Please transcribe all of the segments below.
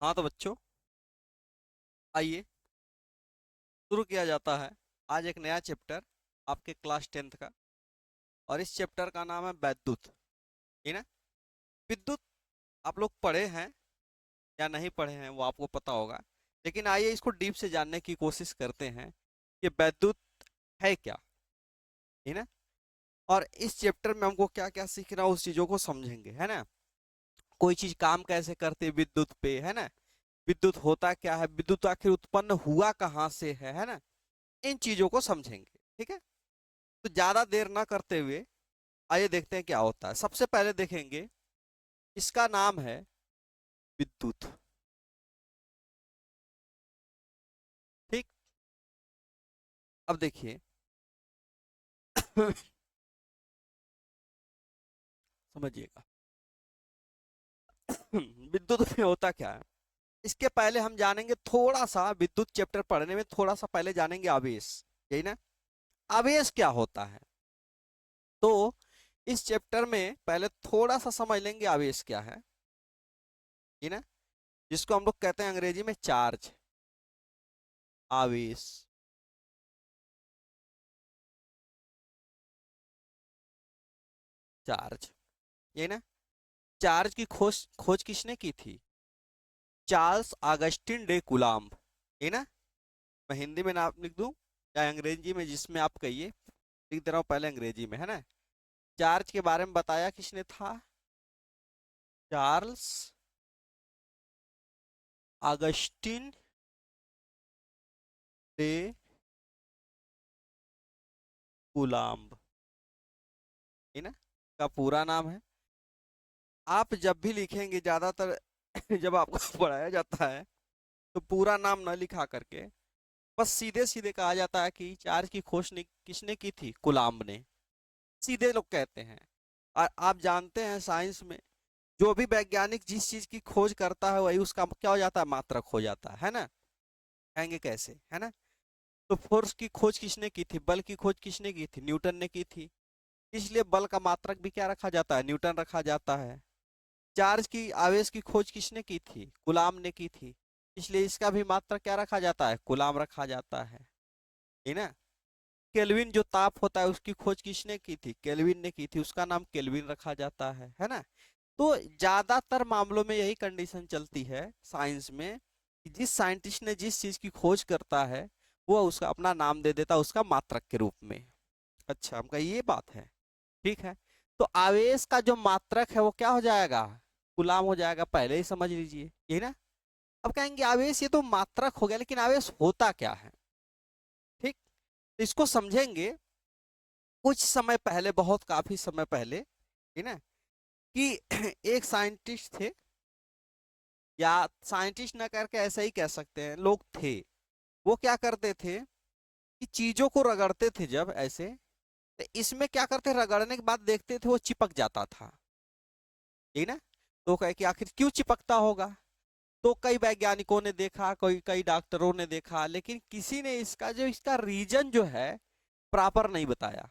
हाँ तो बच्चों, आइए शुरू किया जाता है आज एक नया चैप्टर आपके क्लास 10th का। और इस चैप्टर का नाम है वैद्युत। ठीक है ना। विद्युत आप लोग पढ़े हैं या नहीं पढ़े हैं वो आपको पता होगा, लेकिन आइए इसको डीप से जानने की कोशिश करते हैं कि वैद्युत है क्या। ठीक है ना। और इस चैप्टर में हमको क्या क्या सीखना है उस चीजों को समझेंगे, है ना। कोई चीज काम कैसे करती है विद्युत पे, है ना। विद्युत होता क्या है, विद्युत आखिर उत्पन्न हुआ कहाँ से है ना। इन चीजों को समझेंगे। ठीक है। तो ज्यादा देर ना करते हुए आइए देखते हैं क्या होता है। सबसे पहले देखेंगे, इसका नाम है विद्युत। ठीक। अब देखिए समझिएगा विद्युत में होता क्या है। इसके पहले हम जानेंगे थोड़ा सा, विद्युत चैप्टर पढ़ने में थोड़ा सा पहले जानेंगे आवेश। यही ना। आवेश क्या होता है, तो इस चैप्टर में पहले थोड़ा सा समझ लेंगे आवेश क्या है। ये ना, जिसको हम लोग कहते हैं अंग्रेजी में चार्ज। आवेश, चार्ज। ये ना, चार्ज की खोज खोज किसने की थी? Charles Augustin de Coulomb. ये ना। मैं हिंदी में नाम लिख दूं या अंग्रेजी में, जिसमें आप कहिए। लिख दे रहा हूं पहले अंग्रेजी में, है ना। चार्ज के बारे में बताया किसने था? Charles Augustin de Coulomb. है ना, का पूरा नाम है। आप जब भी लिखेंगे ज्यादातर जब आपको पढ़ाया जाता है तो पूरा नाम न लिखा करके बस सीधे सीधे कहा जाता है कि चार्ज की खोज किसने की थी? कुलाम्ब ने। सीधे लोग कहते हैं। और आप जानते हैं साइंस में जो भी वैज्ञानिक जिस चीज की खोज करता है वही उसका क्या हो जाता है? मात्रक हो जाता है ना। कहेंगे कैसे, है ना। तो फोर्स की खोज किसने की थी, बल की खोज किसने की थी? न्यूटन ने की थी। इसलिए बल का मात्रक भी क्या रखा जाता है? न्यूटन रखा जाता है। चार्ज की आवेश की खोज किसने की थी? गुलाम ने की थी। इसलिए इसका भी मात्रक क्या रखा जाता है? गुलाम रखा जाता है ना। केल्विन जो ताप होता है उसकी खोज किसने की थी? केल्विन ने की थी, उसका नाम केल्विन रखा जाता है ना। तो ज्यादातर मामलों में यही कंडीशन चलती है साइंस में कि जिस साइंटिस्ट ने जिस चीज की खोज करता है वो उसका अपना नाम दे देता है उसका मात्रक के रूप में। अच्छा, हमका ये बात है। ठीक है। तो आवेश का जो मात्रक है वो क्या हो जाएगा? गुलाम हो जाएगा, पहले ही समझ लीजिए। यही ना। अब कहेंगे आवेश ये तो मात्रक हो गया, लेकिन आवेश होता क्या है? ठीक। तो इसको समझेंगे। कुछ समय पहले, बहुत काफी समय पहले, है ना, कि एक साइंटिस्ट थे, या साइंटिस्ट ना करके ऐसा ही कह सकते हैं, लोग थे। वो क्या करते थे कि चीजों को रगड़ते थे जब ऐसे, तो इसमें क्या करते, रगड़ने के बाद देखते थे वो चिपक जाता था। ठीक ना। तो कहे कि आखिर क्यों चिपकता होगा। तो कई वैज्ञानिकों ने देखा, कोई कई डॉक्टरों ने देखा, लेकिन किसी ने इसका रीजन जो है प्रॉपर नहीं बताया।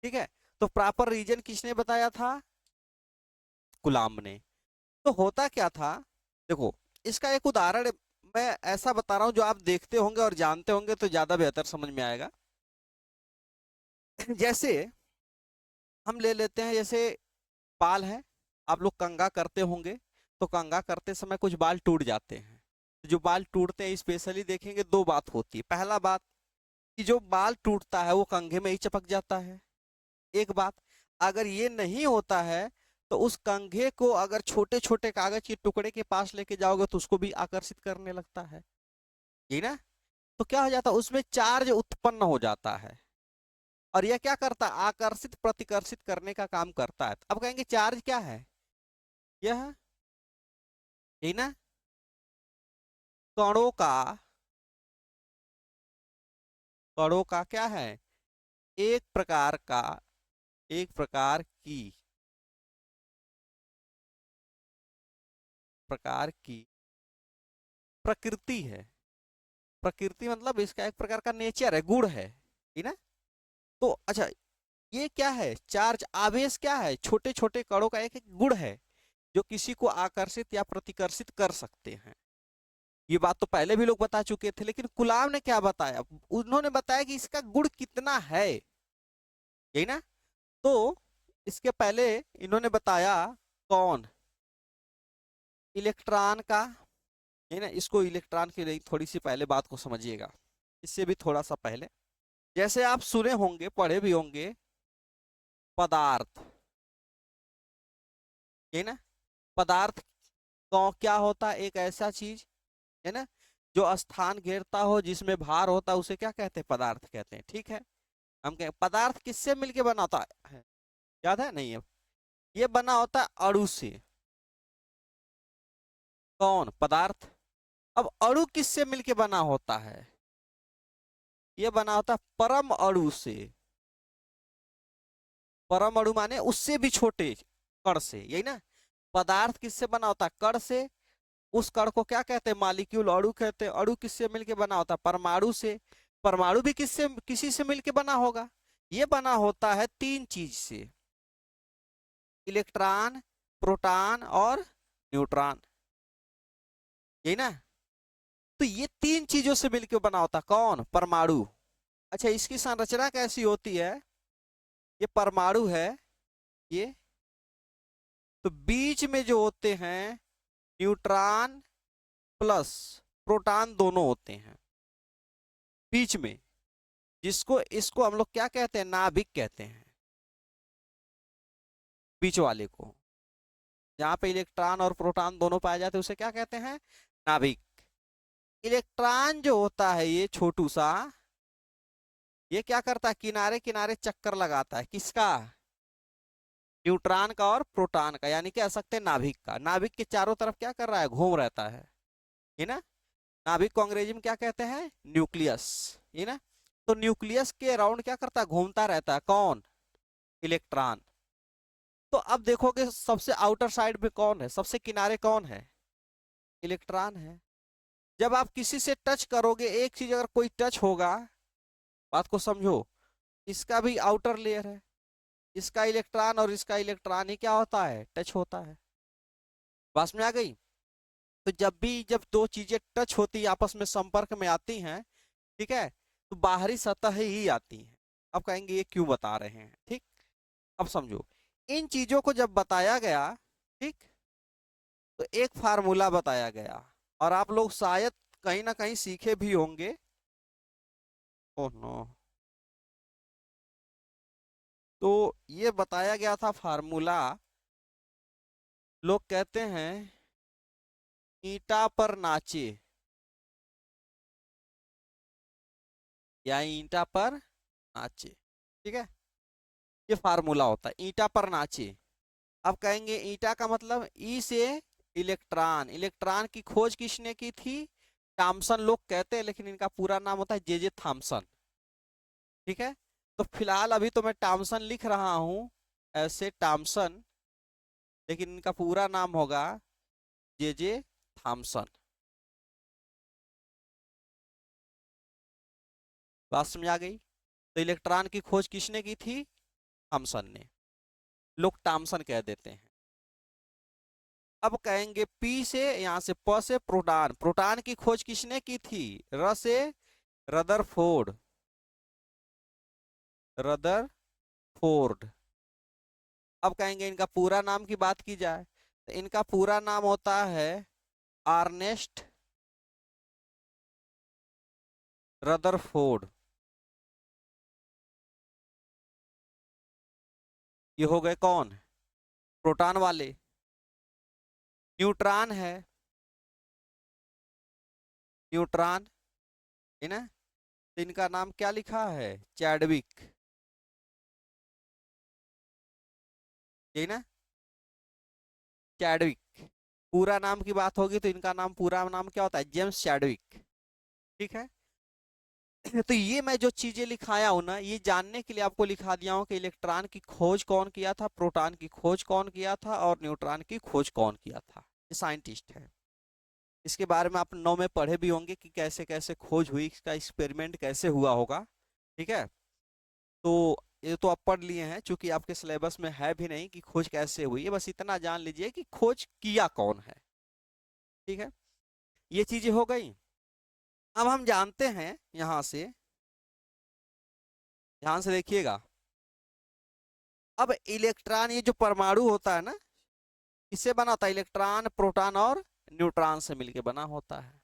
ठीक है। तो प्रॉपर रीजन किसने बताया था? गुलाम ने। तो होता क्या था, देखो, इसका एक उदाहरण मैं ऐसा बता रहा हूं जो आप देखते होंगे और जानते होंगे तो ज्यादा बेहतर समझ में आएगा। जैसे हम ले लेते हैं, जैसे बाल है, आप लोग कंघा करते होंगे, तो कंघा करते समय कुछ बाल टूट जाते हैं। तो जो बाल टूटते हैं स्पेशली देखेंगे दो बात होती है। पहला बात कि जो बाल टूटता है वो कंघे में ही चिपक जाता है। एक बात, अगर ये नहीं होता है तो उस कंघे को अगर छोटे छोटे कागज के टुकड़े के पास लेके जाओगे तो उसको भी आकर्षित करने लगता है। ये ना। तो क्या हो जाता है, उसमें चार्ज उत्पन्न हो जाता है। और यह क्या करता है? आकर्षित प्रतिकर्षित करने का काम करता है। अब कहेंगे चार्ज क्या है? यह, ये ना, कणों का, कणों का क्या है? एक प्रकार का, एक प्रकार की, प्रकार की प्रकृति है। प्रकृति मतलब इसका एक प्रकार का नेचर है, गुण है ना। तो अच्छा, ये क्या है? चार्ज, आवेश क्या है? छोटे छोटे कणों का एक एक गुण है। जो किसी को आकर्षित या प्रतिकर्षित कर सकते हैं। ये बात तो पहले भी लोग बता चुके थे, लेकिन कुलाम ने क्या बताया? उन्होंने बताया कि इसका गुण कितना है, यही ना। तो इसके पहले इन्होंने बताया कौन? इलेक्ट्रॉन का, है ना। इसको इलेक्ट्रॉन की थोड़ी सी पहले बात को समझिएगा, इससे भी थोड़ा सा पहले। जैसे आप सुने होंगे, पढ़े भी होंगे, पदार्थ, है ना। पदार्थ क्या होता है? एक ऐसा चीज, है ना, जो स्थान घेरता हो, जिसमें भार होता है, उसे क्या कहते हैं? पदार्थ कहते हैं। ठीक है। हम कहें पदार्थ किससे मिलके बना होता है? याद है? नहीं है। ये बना होता है अणु से। कौन? पदार्थ। अब अणु किससे मिलके बना होता है? ये बना होता है परम अणु से। परम अणु माने उससे भी छोटे कण से, यही ना। पदार्थ किससे बना होता है? कण से। उस कण को क्या कहते हैं? मालिक्यूल, अणु कहते हैं। अणु किससे मिलके बना होता है? परमाणु से। परमाणु भी किससे, किसी से मिलके बना होगा? ये बना होता है तीन चीज से, इलेक्ट्रॉन, प्रोटॉन और न्यूट्रॉन, यही ना। तो ये तीन चीजों से मिलकर बना होता है कौन? परमाणु। अच्छा, इसकी संरचना कैसी होती है? ये परमाणु है, ये। तो बीच में जो होते हैं न्यूट्रॉन प्लस प्रोटॉन दोनों होते हैं बीच में, जिसको, इसको हम लोग क्या कहते हैं? नाभिक कहते हैं। बीच वाले को, जहां पे इलेक्ट्रॉन और प्रोटॉन दोनों पाए जाते हैं, उसे क्या कहते हैं? नाभिक। इलेक्ट्रॉन जो होता है ये छोटू सा, ये क्या करता है? किनारे किनारे चक्कर लगाता है। किसका? न्यूट्रॉन का और प्रोटॉन का, यानी कह सकते हैं नाभिक का। नाभिक के चारों तरफ क्या कर रहा है? घूम रहता है ना। नाभिक को अंग्रेजी में क्या कहते हैं? न्यूक्लियस, है ना। तो न्यूक्लियस के अराउंड क्या करता है? घूमता रहता है। कौन? इलेक्ट्रॉन। तो अब देखोगे सबसे आउटर साइड में कौन है? सबसे किनारे कौन है? इलेक्ट्रॉन है। जब आप किसी से टच करोगे, एक चीज अगर कोई टच होगा, बात को समझो, इसका भी आउटर लेयर है, इसका इलेक्ट्रॉन और इसका इलेक्ट्रॉन ही क्या होता है? टच होता है। पास में आ गई। तो जब दो चीजें टच होती है, आपस में संपर्क में आती हैं, ठीक है, तो बाहरी सतह ही आती हैं। अब कहेंगे ये क्यों बता रहे हैं? ठीक, अब समझो। इन चीजों को जब बताया गया, ठीक, तो एक फार्मूला बताया गया, और आप लोग शायद कहीं ना कहीं सीखे भी होंगे। Oh no. तो ये बताया गया था फार्मूला, लोग कहते हैं ईंटा पर नाचे, या ईंटा पर नाचे, ठीक है। ये फार्मूला होता है, ईंटा पर नाचे। अब कहेंगे ईंटा का मतलब ई से इलेक्ट्रॉन। इलेक्ट्रॉन की खोज किसने की थी? थॉमसन लोग कहते हैं, लेकिन इनका पूरा नाम होता है जे थॉमसन, ठीक है। तो फिलहाल अभी तो मैं थॉमसन लिख रहा हूं, ऐसे थॉमसन, लेकिन इनका पूरा नाम होगा जे थॉमसन। बात समझ आ गई? तो इलेक्ट्रॉन की खोज किसने की थी? थॉमसन ने। लोग थॉमसन कह देते हैं। अब कहेंगे पी से, यहां से प से प्रोटॉन। प्रोटॉन की खोज किसने की थी? र से रदरफोर्ड। रदरफोर्ड। अब कहेंगे इनका पूरा नाम की बात की जाए, तो इनका पूरा नाम होता है आर्नेस्ट रदरफोर्ड। ये हो गए कौन? प्रोटॉन वाले। न्यूट्रॉन है, न्यूट्रॉन, है ना। तो इनका नाम क्या लिखा है? चैडविक, यही ना। चैडविक। पूरा नाम की बात होगी तो इनका नाम, पूरा नाम क्या होता है? जेम्स चैडविक, ठीक है। तो ये मैं जो चीजें लिखाया हूं ना, ये जानने के लिए आपको लिखा दिया हूं कि इलेक्ट्रॉन की खोज कौन किया था, प्रोटॉन की खोज कौन किया था, और न्यूट्रॉन की खोज कौन किया था। ये साइंटिस्ट है। इसके बारे में आप 9 में पढ़े भी होंगे कि कैसे कैसे खोज हुई, इसका एक्सपेरिमेंट कैसे हुआ होगा, ठीक है। तो ये तो आप पढ़ लिए हैं, चूंकि आपके सिलेबस में है भी नहीं कि खोज कैसे हुई है, बस इतना जान लीजिए कि खोज किया कौन है। ठीक है, ये चीजें हो गई। अब हम जानते हैं यहां से, ध्यान से देखिएगा। अब इलेक्ट्रॉन, ये जो परमाणु होता है ना, इससे बना होता है, इलेक्ट्रॉन प्रोटॉन और न्यूट्रॉन से मिलके बना होता है।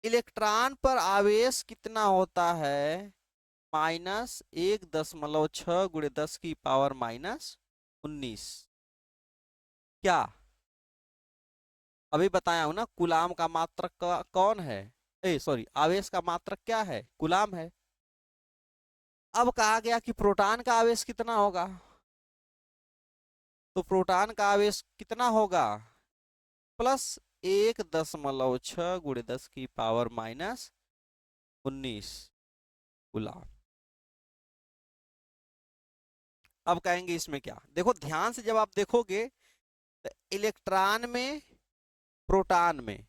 इलेक्ट्रॉन पर आवेश कितना होता है? -1.6 × 10⁻⁻⁻19। क्या? अभी बताया हूं ना, कूलाम का मात्रक कौन है? ए सॉरी, आवेश का मात्रक क्या है? कूलाम है। अब कहा गया कि प्रोटॉन का आवेश कितना होगा, तो प्रोटॉन का आवेश कितना होगा? +1.6 × 10⁻⁻19 कूलाम। अब कहेंगे इसमें क्या, देखो ध्यान से जब आप देखोगे तो इलेक्ट्रॉन में, प्रोटॉन में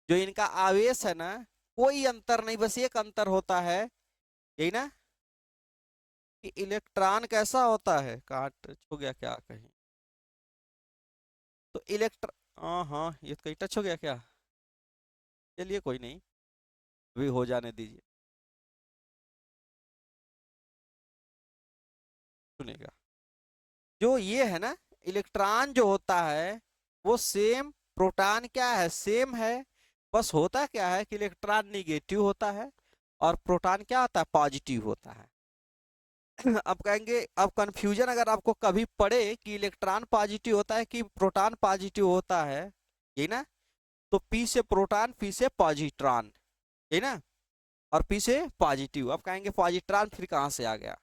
जो इनका आवेश है ना, कोई अंतर नहीं, बस एक अंतर होता है, यही ना, कि इलेक्ट्रॉन कैसा होता है, काट हो गया क्या कहीं, तो इलेक्ट्रॉन, हाँ हाँ, ये तो कहीं टच हो गया क्या? चलिए कोई नहीं, अभी हो जाने दीजिए। सुनेगा, जो ये है ना, इलेक्ट्रॉन जो होता है वो सेम, प्रोटॉन क्या है, सेम है। बस होता क्या है कि इलेक्ट्रॉन निगेटिव होता है और प्रोटॉन क्या होता है, पॉजिटिव होता है। अब कहेंगे, अब कंफ्यूजन अगर आपको कभी पड़े कि इलेक्ट्रॉन पॉजिटिव होता है कि प्रोटॉन पॉजिटिव होता है, यही ना, तो पी से प्रोटॉन, पी से पॉजिट्रॉन, यही ना, और पी से पॉजिटिव। अब कहेंगे पॉजिट्रॉन फिर कहाँ से आ गया?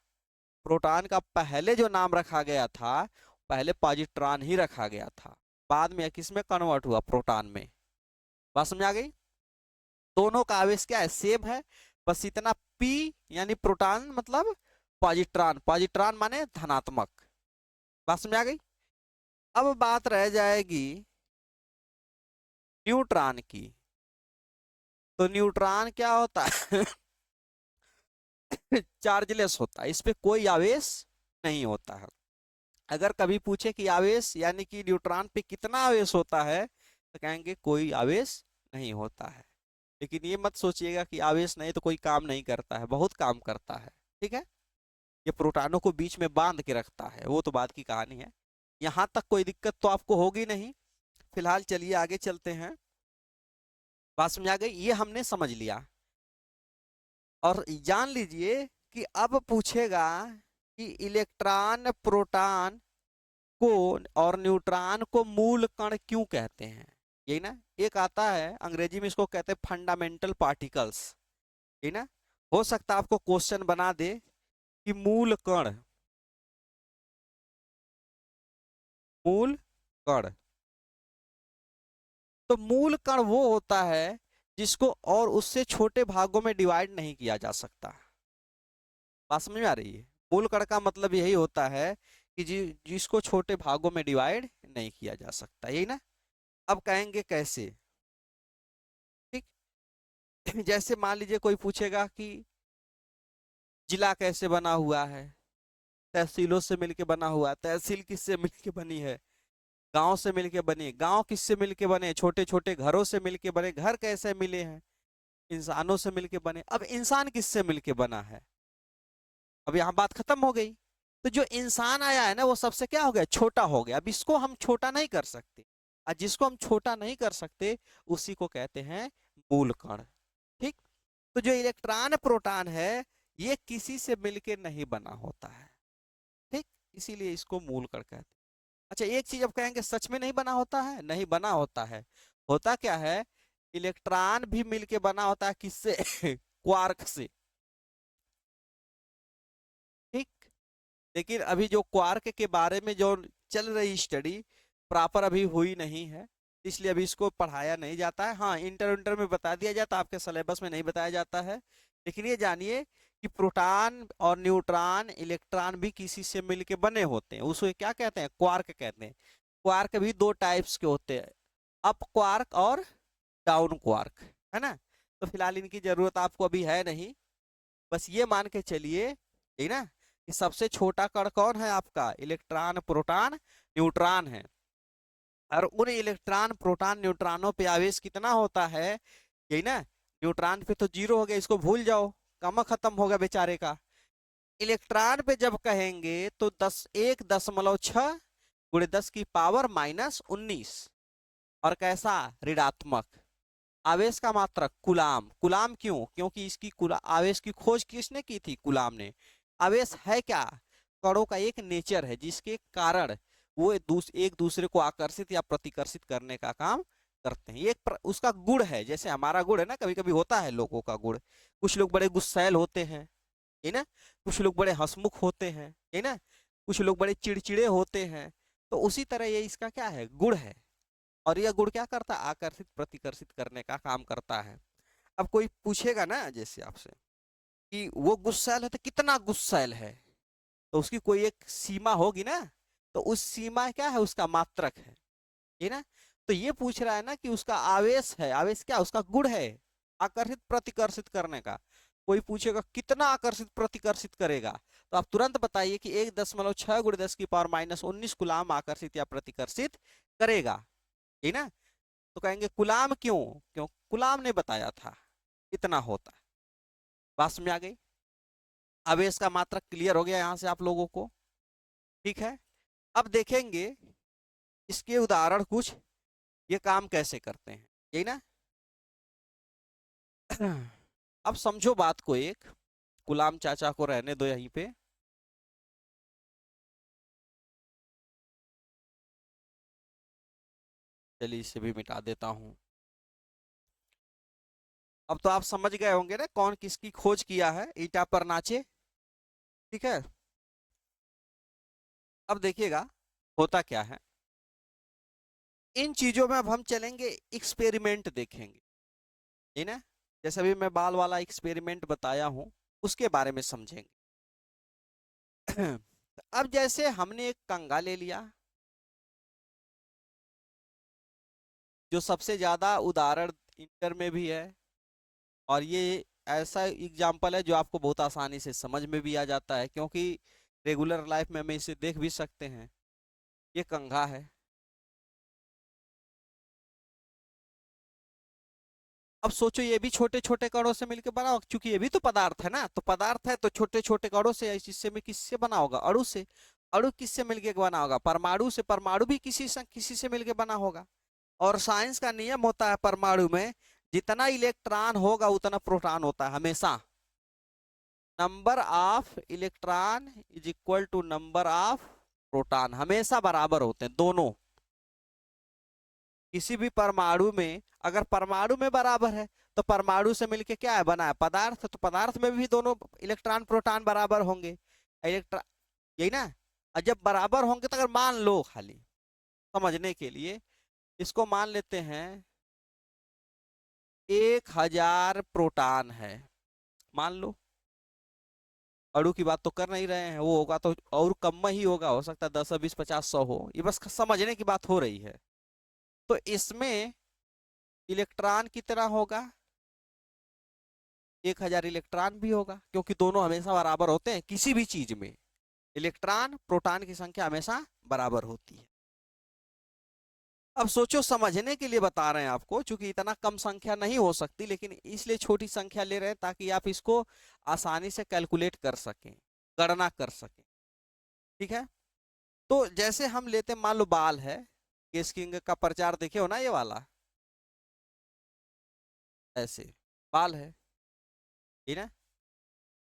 प्रोटॉन का पहले जो नाम रखा गया था, पहले पॉजिट्रॉन ही रखा गया था, बाद में किस में कन्वर्ट हुआ, प्रोटॉन में। बात समझ आ गई? दोनों का आवेश क्या है, सेम है, बस इतना, पी यानी प्रोटॉन मतलब पॉजिट्रॉन, पॉजिट्रॉन माने धनात्मक। बात समझ आ गई? अब बात रह जाएगी न्यूट्रॉन की। तो न्यूट्रॉन क्या होता है? चार्जलेस होता है, इस पे कोई आवेश नहीं होता है। अगर कभी पूछे कि आवेश यानी कि न्यूट्रॉन पे कितना आवेश होता है, तो कहेंगे कोई आवेश नहीं होता है। लेकिन ये मत सोचिएगा कि आवेश नहीं तो कोई काम नहीं करता है, बहुत काम करता है। ठीक है, ये प्रोटॉनों को बीच में बांध के रखता है, वो तो बात की कहानी है। यहां तक कोई दिक्कत तो आपको होगी नहीं। फिलहाल चलिए आगे चलते हैं। बात समझ आ गई? ये हमने समझ लिया। और जान लीजिए कि अब पूछेगा कि इलेक्ट्रॉन, प्रोटॉन को और न्यूट्रॉन को मूल कण क्यों कहते हैं, यही ना। एक आता है अंग्रेजी में, इसको कहते हैं फंडामेंटल पार्टिकल्स, यही ना। हो सकता है आपको क्वेश्चन बना दे कि मूल कण, मूल कण। तो मूल कण वो होता है जिसको और उससे छोटे भागों में डिवाइड नहीं किया जा सकता। बात समझ में आ रही है? मूल कण का मतलब यही होता है कि जिसको छोटे भागों में डिवाइड नहीं किया जा सकता, यही ना। अब कहेंगे कैसे? ठीक। जैसे मान लीजिए कोई पूछेगा कि जिला कैसे बना हुआ है, तहसीलों से मिलके बना हुआ है। तहसील किससे मिलके बनी है? गांव से मिलके बनी। गांव किससे मिलके बने? छोटे छोटे घरों से मिलके बने। घर कैसे मिले हैं? इंसानों से मिलके बने। अब इंसान किससे मिलके बना है? अब यहाँ बात खत्म हो गई। तो जो इंसान आया है ना, वो सबसे क्या हो गया, छोटा हो गया। अब इसको हम छोटा नहीं कर सकते, और जिसको हम छोटा नहीं कर सकते उसी को कहते हैं मूल कण। ठीक। तो जो इलेक्ट्रॉन प्रोटॉन है, ये किसी से मिलके नहीं बना होता है। ठीक, इसीलिए इसको मूल कण कहते हैं। अच्छा, एक चीज अब कहेंगे, सच में नहीं बना होता है? नहीं बना होता है। होता क्या है, इलेक्ट्रॉन भी मिलके बना होता है किससे? क्वार्क से। ठीक। लेकिन अभी जो क्वार्क के बारे में जो चल रही स्टडी, प्रॉपर अभी हुई नहीं है, इसलिए अभी इसको पढ़ाया नहीं जाता है। हाँ, इंटर इंटर में बता दिया जाता है, आपके सिलेबस में नहीं बताया जाता है। लेकिन ये जानिए कि प्रोटॉन और न्यूट्रॉन, इलेक्ट्रॉन भी किसी से मिलके बने होते हैं, उसको क्या कहते हैं, क्वार्क कहते हैं। क्वार्क भी दो टाइप्स के होते हैं, अप क्वार्क और डाउन क्वार्क, है ना। तो फिलहाल इनकी जरूरत आपको अभी है नहीं, बस ये मान के चलिए, ठीक ना, कि सबसे छोटा कण कौन है आपका, इलेक्ट्रॉन प्रोटॉन न्यूट्रॉन है। और उन इलेक्ट्रॉन प्रोटॉन न्यूट्रॉनों पे आवेश कितना होता है, यही ना, न्यूट्रॉन पे तो 0 हो गया, इसको भूल जाओ, काम खत्म होगा बेचारे का। इलेक्ट्रॉन पे जब कहेंगे तो 1.6 गुणे 10⁻⁻19, और कैसा, ऋणात्मक। आवेश का मात्रक कुलाम। कुलाम क्यों, क्योंकि इसकी आवेश की खोज किसने की थी, कुलाम ने। आवेश है क्या, कणों का एक नेचर है जिसके कारण वो एक दूसरे को आकर्षित या प्रतिकर्षित करने का काम करते हैं। ये उसका गुण है, जैसे हमारा गुण है ना, कभी कभी होता है लोगों का गुण। कुछ लोग बड़े गुस्सैल होते हैं, है ना, कुछ लोग बड़े हंसमुख होते हैं, है ना, कुछ लोग बड़े चिड़चिड़े होते हैं। तो उसी तरह ये इसका क्या है, गुण है। और यह गुण क्या करता है, आकर्षित प्रतिकर्षित करने का काम करता है। अब कोई पूछेगा ना जैसे आपसे कि वो गुस्सैल है तो कितना गुस्सैल है, तो उसकी कोई एक सीमा होगी ना, तो उस सीमा क्या है, उसका मात्रक है ना। तो ये पूछ रहा है ना कि उसका आवेश है, आवेश क्या, उसका गुण है आकर्षित प्रतिकर्षित करने का। कोई पूछेगा कितना आकर्षित प्रतिकर्षित करेगा, तो आप तुरंत बताइए कि 1.6 गुणे 10⁻⁻19 गुलाम आकर्षित या प्रतिकर्षित करेगा, है ना। तो कहेंगे गुलाम क्यों, क्यों गुलाम ने बताया था इतना होता है। बात समझ आ गई, आवेश का मात्रक क्लियर हो गया यहां से आप लोगों को, ठीक है। अब देखेंगे इसके उदाहरण कुछ, ये काम कैसे करते हैं, यही ना। अब समझो बात को, एक गुलाम चाचा को रहने दो यहीं पे। चलिए इसे भी मिटा देता हूं। अब तो आप समझ गए होंगे ना कौन किसकी खोज किया है, ईटा पर नाचे, ठीक है। अब देखिएगा होता क्या है, इन चीजों में अब हम चलेंगे, एक्सपेरिमेंट देखेंगे, है ना। जैसे अभी मैं बाल वाला एक्सपेरिमेंट बताया हूं, उसके बारे में समझेंगे। अब जैसे हमने एक कंघा ले लिया, जो सबसे ज्यादा उदाहरण इंटर में भी है, और ये ऐसा एग्जाम्पल है जो आपको बहुत आसानी से समझ में भी आ जाता है, क्योंकि रेगुलर लाइफ में हमें इसे देख भी सकते हैं। ये कंघा है। अब सोचो ये भी छोटे छोटे कणों से मिलकर बना होगा, क्योंकि ये भी तो पदार्थ है ना, तो पदार्थ है तो छोटे छोटे कणों से, इस हिस्से में किससे बना होगा, अणु से। अणु किससे मिलके बना होगा, परमाणु से। परमाणु भी किसी से मिलके बना होगा। और साइंस का नियम होता है परमाणु में, जितना इलेक्ट्रॉन होगा उतना प्रोटॉन होता है हमेशा। Number of electron is equal to number of proton, हमेशा बराबर होते हैं दोनों। किसी भी परमाणु में, अगर परमाणु में बराबर है तो परमाणु से मिलके क्या है, बना है पदार्थ, तो पदार्थ में भी दोनों इलेक्ट्रॉन प्रोटॉन बराबर होंगे। इलेक्ट्रॉन, यही ना। और जब बराबर होंगे तो अगर मान लो, खाली समझने के लिए इसको मान लेते हैं 1000 प्रोटॉन है, मान लो। अणु की बात तो कर नहीं रहे हैं, वो होगा तो और कम में ही होगा, हो सकता है 10 20 50 100 हो, ये बस समझने की बात हो रही है। तो इसमें इलेक्ट्रॉन कितना होगा, 1000 इलेक्ट्रॉन भी होगा, क्योंकि दोनों हमेशा बराबर होते हैं किसी भी चीज में। इलेक्ट्रॉन प्रोटॉन की संख्या हमेशा बराबर होती है। अब सोचो, समझने के लिए बता रहे हैं आपको, क्योंकि इतना कम संख्या नहीं हो सकती, लेकिन इसलिए छोटी संख्या ले रहे हैं ताकि आप इसको आसानी से कैलकुलेट कर सकें, गणना कर सकें, ठीक है। तो जैसे हम लेते, मान लो बाल है, केस किंग का प्रचार देखे हो ना, ये वाला, ऐसे बाल है, ठीक है।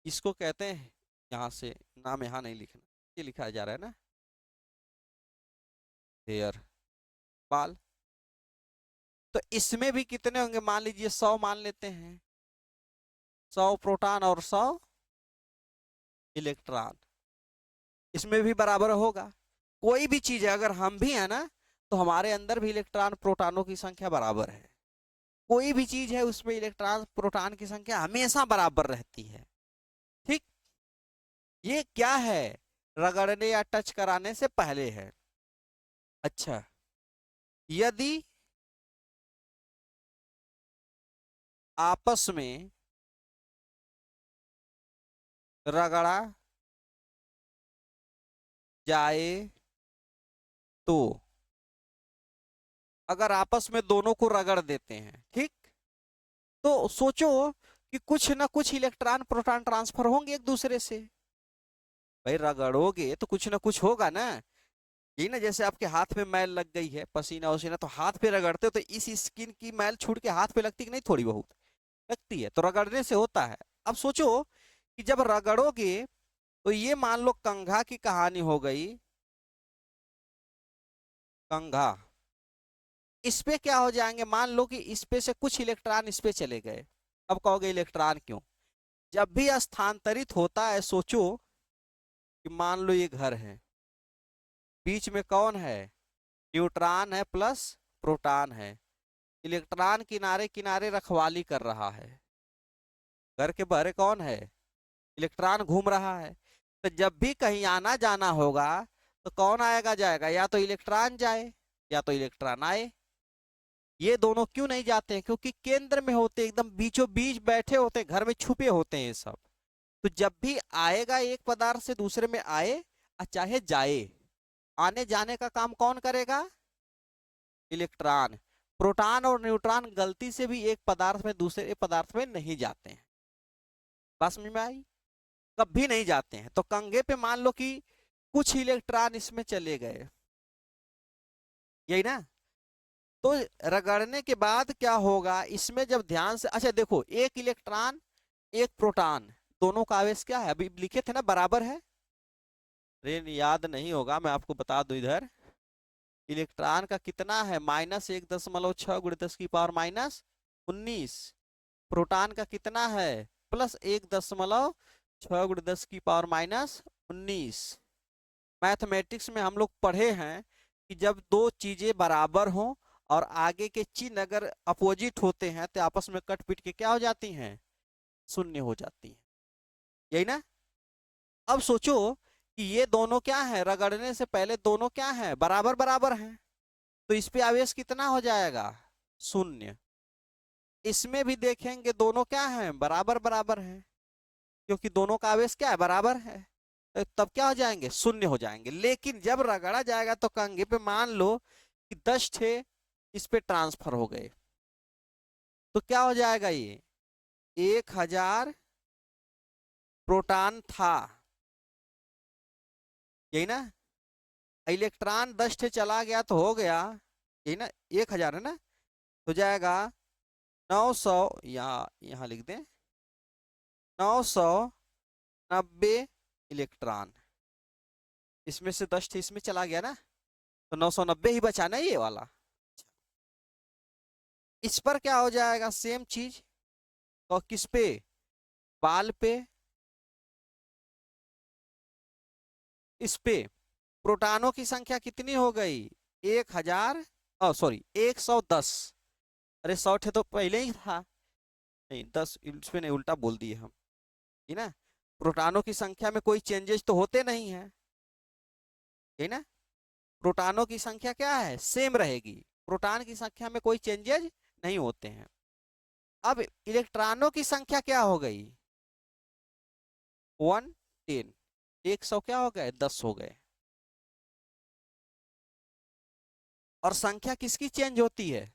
इसको कहते हैं, यहाँ से नाम यहाँ नहीं लिखना, ये लिखा जा रहा है ना, हेयर, बाल। तो इसमें भी कितने होंगे, मान लीजिए 100 मान लेते हैं, 100 प्रोटॉन और 100 इलेक्ट्रॉन, इसमें भी बराबर होगा। कोई भी चीज है, अगर हम भी है ना, तो हमारे अंदर भी इलेक्ट्रॉन प्रोटॉनों की संख्या बराबर है। कोई भी चीज है उसमें इलेक्ट्रॉन प्रोटॉन की संख्या हमेशा बराबर रहती है, ठीक। ये क्या है, रगड़ने या टच कराने से पहले है। अच्छा, यदि आपस में रगड़ा जाए तो अगर आपस में दोनों को रगड़ देते हैं, ठीक, तो सोचो कि कुछ ना कुछ इलेक्ट्रॉन प्रोटॉन ट्रांसफर होंगे एक दूसरे से। भाई रगड़ोगे तो कुछ ना कुछ होगा ना। यही ना, जैसे आपके हाथ में मैल लग गई है, पसीना वसीना, तो हाथ पे रगड़ते हो तो इस स्किन की मैल छूट के हाथ पे लगती कि नहीं, थोड़ी बहुत लगती है, तो रगड़ने से होता है। अब सोचो कि जब रगड़ोगे तो ये मान लो कंघा की कहानी हो गई। कंघा, इस पे क्या हो जाएंगे, मान लो कि इस पे से कुछ इलेक्ट्रॉन इस पे चले गए। अब कहोगे इलेक्ट्रॉन क्यों? जब भी स्थानांतरित होता है, सोचो कि मान लो ये घर है, बीच में कौन है, न्यूट्रॉन है प्लस प्रोटॉन है। इलेक्ट्रॉन किनारे किनारे रखवाली कर रहा है। घर के बाहर कौन है, इलेक्ट्रॉन घूम रहा है। तो जब भी कहीं आना जाना होगा तो कौन आएगा जाएगा, या तो इलेक्ट्रॉन जाए या तो इलेक्ट्रॉन आए। ये दोनों क्यों नहीं जाते हैं? क्योंकि केंद्र में होते, एकदम बीचों बीच बैठे होते, घर में छुपे होते हैं ये सब। तो जब भी आएगा एक पदार्थ से दूसरे में आए और चाहे जाए, आने जाने का काम कौन करेगा, इलेक्ट्रॉन। प्रोटॉन और न्यूट्रॉन गलती से भी एक पदार्थ में दूसरे पदार्थ में नहीं जाते हैं। बात समझ में आई? कभी नहीं जाते हैं। तो कंघे पे मान लो कि कुछ इलेक्ट्रॉन इसमें चले गए, यही ना। तो रगड़ने के बाद क्या होगा, इसमें जब ध्यान से, अच्छा देखो, एक इलेक्ट्रॉन एक प्रोटॉन, दोनों का आवेश क्या है, अभी लिखे थे ना, बराबर है। अरे याद नहीं होगा, मैं आपको बता दूं इधर। इलेक्ट्रॉन का कितना है, -1.6 × 10⁻⁻⁰ प्रोटॉन का कितना है, +1.6 × 10⁻⁻⁰ मैथमेटिक्स में हम लोग पढ़े हैं कि जब दो चीजें बराबर हों और आगे के चिन्ह अगर अपोजिट होते हैं तो आपस में कट पीट के क्या हो जाती हैं, शून्य हो जाती हैं, यही ना। अब सोचो कि ये दोनों क्या है, रगड़ने से पहले दोनों क्या है, बराबर बराबर हैं। तो इस पे आवेश कितना हो जाएगा, शून्य। इसमें भी देखेंगे दोनों क्या है, बराबर बराबर हैं, क्योंकि दोनों का आवेश क्या है, बराबर है। तो तब क्या हो जाएंगे, शून्य हो जाएंगे। लेकिन जब रगड़ा जाएगा तो कंघे पे मान लो कि 10 ठे इस पे ट्रांसफर हो गए, तो क्या हो जाएगा, ये 1000 प्रोटॉन था, यही ना। इलेक्ट्रॉन 10 ठे चला गया तो हो गया, यही ना, 1000 है ना, तो जाएगा 900, या यहाँ लिख दें 990 इलेक्ट्रॉन। इसमें से 10 ठे इसमें चला गया ना, तो 990 ही बचा ना ये वाला। इस पर क्या हो जाएगा, सेम चीज। और किस पे, बाल पे, इस पे प्रोटॉनों की संख्या कितनी हो गई, 1000, सॉरी 110। अरे 100 थे तो पहले ही था, नहीं 10 इसमें नहीं, उल्टा बोल दिए हम, है ना। प्रोटॉनों की संख्या में कोई चेंजेस तो होते नहीं है, है ना। प्रोटॉनों की संख्या क्या है, सेम रहेगी। प्रोटॉन की संख्या में कोई चेंजेस नहीं होते हैं। अब इलेक्ट्रॉनों की संख्या क्या हो गई, 110, 100 क्या हो गए, 10 हो गए। और संख्या किसकी चेंज होती है,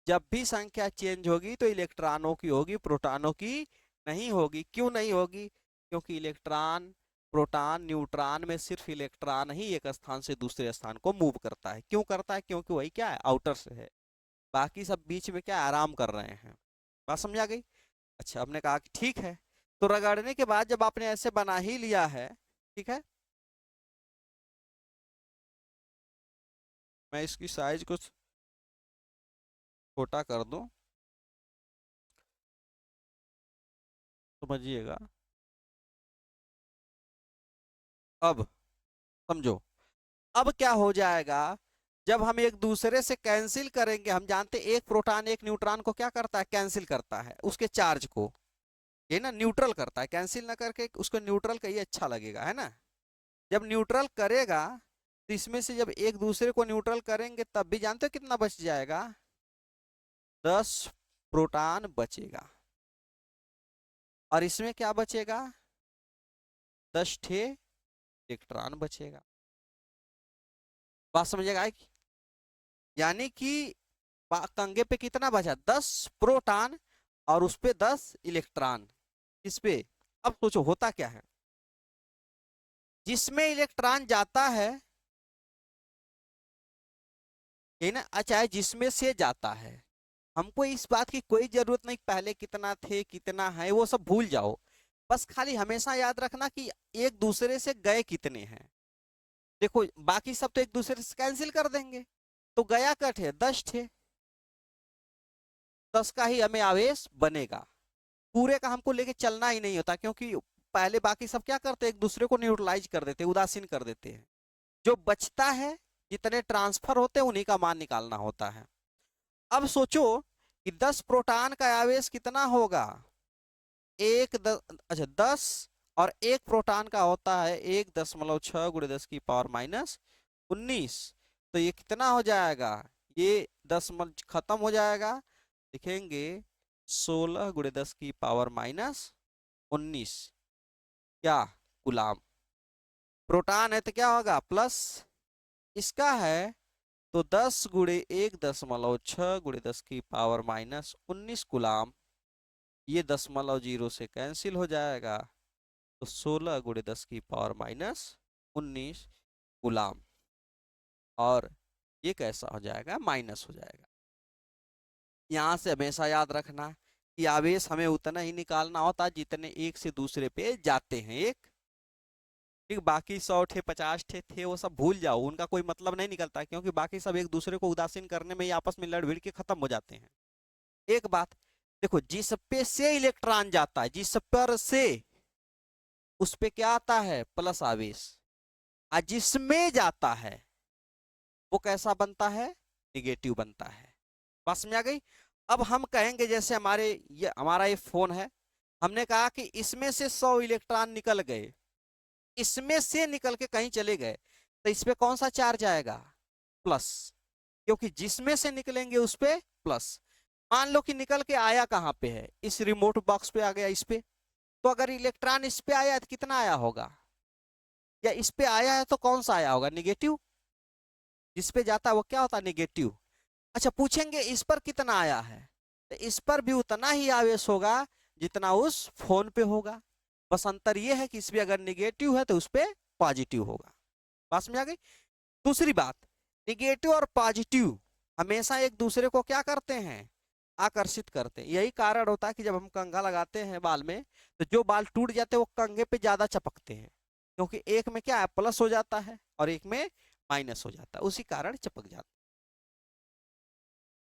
जब भी संख्या चेंज होगी तो इलेक्ट्रॉनों की होगी, प्रोटॉनों की नहीं होगी। क्यों नहीं होगी, क्योंकि इलेक्ट्रॉन, प्रोटॉन, न्यूट्रॉन में सिर्फ इलेक्ट्रॉन ही एक स्थान से दूसरे स्थान को मूव करता है। क्यों करता है, क्योंकि वही क्या है, आउटर से है। बाकी सब बीच में क्या आराम कर रहे हैं। बात समझ आ गई? अच्छा, हमने कहा कि ठीक है। तो रगड़ने के बाद जब आपने ऐसे बना ही लिया है, ठीक है, मैं इसकी साइज को छोटा कर दूं, समझिएगा। अब समझो, अब क्या हो जाएगा, जब हम एक दूसरे से कैंसिल करेंगे, हम जानते एक प्रोटॉन एक न्यूट्रॉन को क्या करता है, कैंसिल करता है उसके चार्ज को, ये ना न्यूट्रल करता है। कैंसिल ना करके उसको न्यूट्रल कहिए, अच्छा लगेगा, है ना। जब न्यूट्रल करेगा तो इसमें से जब एक दूसरे को न्यूट्रल करेंगे तब भी जानते हो कितना बच जाएगा, 10 प्रोटॉन बचेगा। और इसमें क्या बचेगा, 10 ठे इलेक्ट्रॉन बचेगा। बात समझेगा आएगी? यानी कि कंगे पे कितना बचा, 10 प्रोटॉन और उस पे 10 इलेक्ट्रॉन। इस पे अब सोचो होता क्या है, जिसमें इलेक्ट्रॉन जाता है, ये ना, चाहे जिसमें से जाता है, हमको इस बात की कोई जरूरत नहीं पहले कितना थे कितना है, वो सब भूल जाओ। बस खाली हमेशा याद रखना कि एक दूसरे से गए कितने हैं। देखो बाकी सब तो एक दूसरे से कैंसिल कर देंगे, तो गया कट है 10 थे, 10 का ही हमें आवेश बनेगा। पूरे का हमको लेके चलना ही नहीं होता, क्योंकि पहले बाकी सब क्या करते हैं, एक दूसरे को न्यूट्रलाइज कर देते हैं, उदासीन कर देते हैं। जो बचता है, जितने ट्रांसफर होते हैं, उन्हीं का मान निकालना होता है। अब सोचो कि 10 प्रोटॉन का आवेश कितना होगा, अच्छा 10, और एक प्रोटॉन का होता है 1.6 गुणे 10 की पावर माइनस 19। तो ये कितना हो जाएगा, ये 10 खत्म हो जाएगा, लिखेंगे 16 गुणे 10 की पावर माइनस 19 क्या कूलाम। प्रोटॉन है तो क्या होगा प्लस, इसका है तो 10 गुणे 1.6 गुणे 10 की पावर माइनस 19 कूलाम। ये 0.0 से कैंसिल हो जाएगा, तो 16 गुणे 10 की पावर माइनस 19 कूलाम। और ये कैसा हो जाएगा, माइनस हो जाएगा। यहाँ से हमेशा याद रखना कि आवेश हमें उतना ही निकालना होता है जितने एक से दूसरे पे जाते हैं। एक ठीक, बाकी 100 थे 50 थे वो सब भूल जाओ, उनका कोई मतलब नहीं निकलता, क्योंकि बाकी सब एक दूसरे को उदासीन करने में ही आपस में लड़ भिड़ के खत्म हो जाते हैं। एक बात देखो, जिस पे से इलेक्ट्रॉन जाता है, जिस पर से, उस पे क्या आता है प्लस आवेश, और जिसमें जाता है वो कैसा बनता है, निगेटिव बनता है। बात समझ आ गई? अब हम कहेंगे जैसे हमारा ये फोन है, हमने कहा कि इसमें से 100 इलेक्ट्रॉन निकल गए, इसमें से निकल के कहीं चले गए, तो इस पे कौन सा चार्ज आएगा, प्लस, क्योंकि जिसमें से निकलेंगे उस पे प्लस। मान लो कि निकल के आया कहाँ पे है, इस रिमोट बॉक्स पे आ गया, इस पे, तो अगर इलेक्ट्रॉन इस पे आया तो कितना आया होगा, या इस पे आया है तो कौन सा आया होगा, निगेटिव। जिस पे जाता है वो क्या होता है, निगेटिव। अच्छा पूछेंगे इस पर कितना आया है, तो इस पर भी उतना ही आवेश होगा जितना उस फोन पे होगा। बस अंतर ये है कि इसमें अगर निगेटिव है तो उस पे पॉजिटिव होगा। बात समझ आ गई? दूसरी बात, निगेटिव और पॉजिटिव हमेशा एक दूसरे को क्या करते हैं, आकर्षित करते हैं। यही कारण होता है कि जब हम कंघा लगाते हैं बाल में, तो जो बाल टूट जाते हैं वो कंघे पे ज्यादा चपकते हैं, क्योंकि एक में क्या है प्लस हो जाता है और एक में माइनस हो जाता है, उसी कारण चिपक जाता है।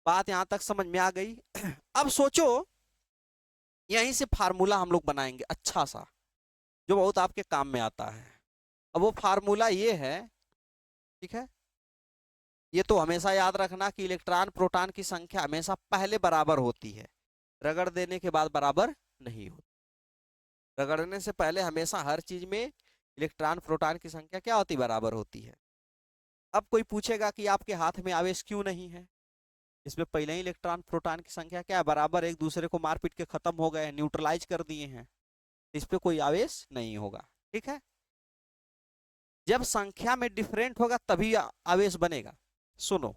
बात यहां तक समझ में आ गई? अब सोचो, यहीं से फार्मूला हम लोग बनाएंगे अच्छा सा, जो बहुत आपके काम में आता है। अब वो फार्मूला ये है, ठीक है, ये तो हमेशा याद रखना कि इलेक्ट्रॉन प्रोटॉन की संख्या हमेशा पहले बराबर होती है, रगड़ देने के बाद बराबर नहीं होती। रगड़ने से पहले हमेशा हर चीज में इलेक्ट्रॉन प्रोटॉन की संख्या क्या होती, बराबर होती है। अब कोई पूछेगा कि आपके हाथ में आवेश क्यों नहीं है, इसमें पहले ही इलेक्ट्रॉन प्रोटॉन की संख्या क्या है, बराबर, एक दूसरे को मार पीट के खत्म हो गए, न्यूट्रलाइज कर दिए हैं, इस पे कोई आवेश नहीं होगा। ठीक है, जब संख्या में डिफरेंट होगा तभी आवेश बनेगा। सुनो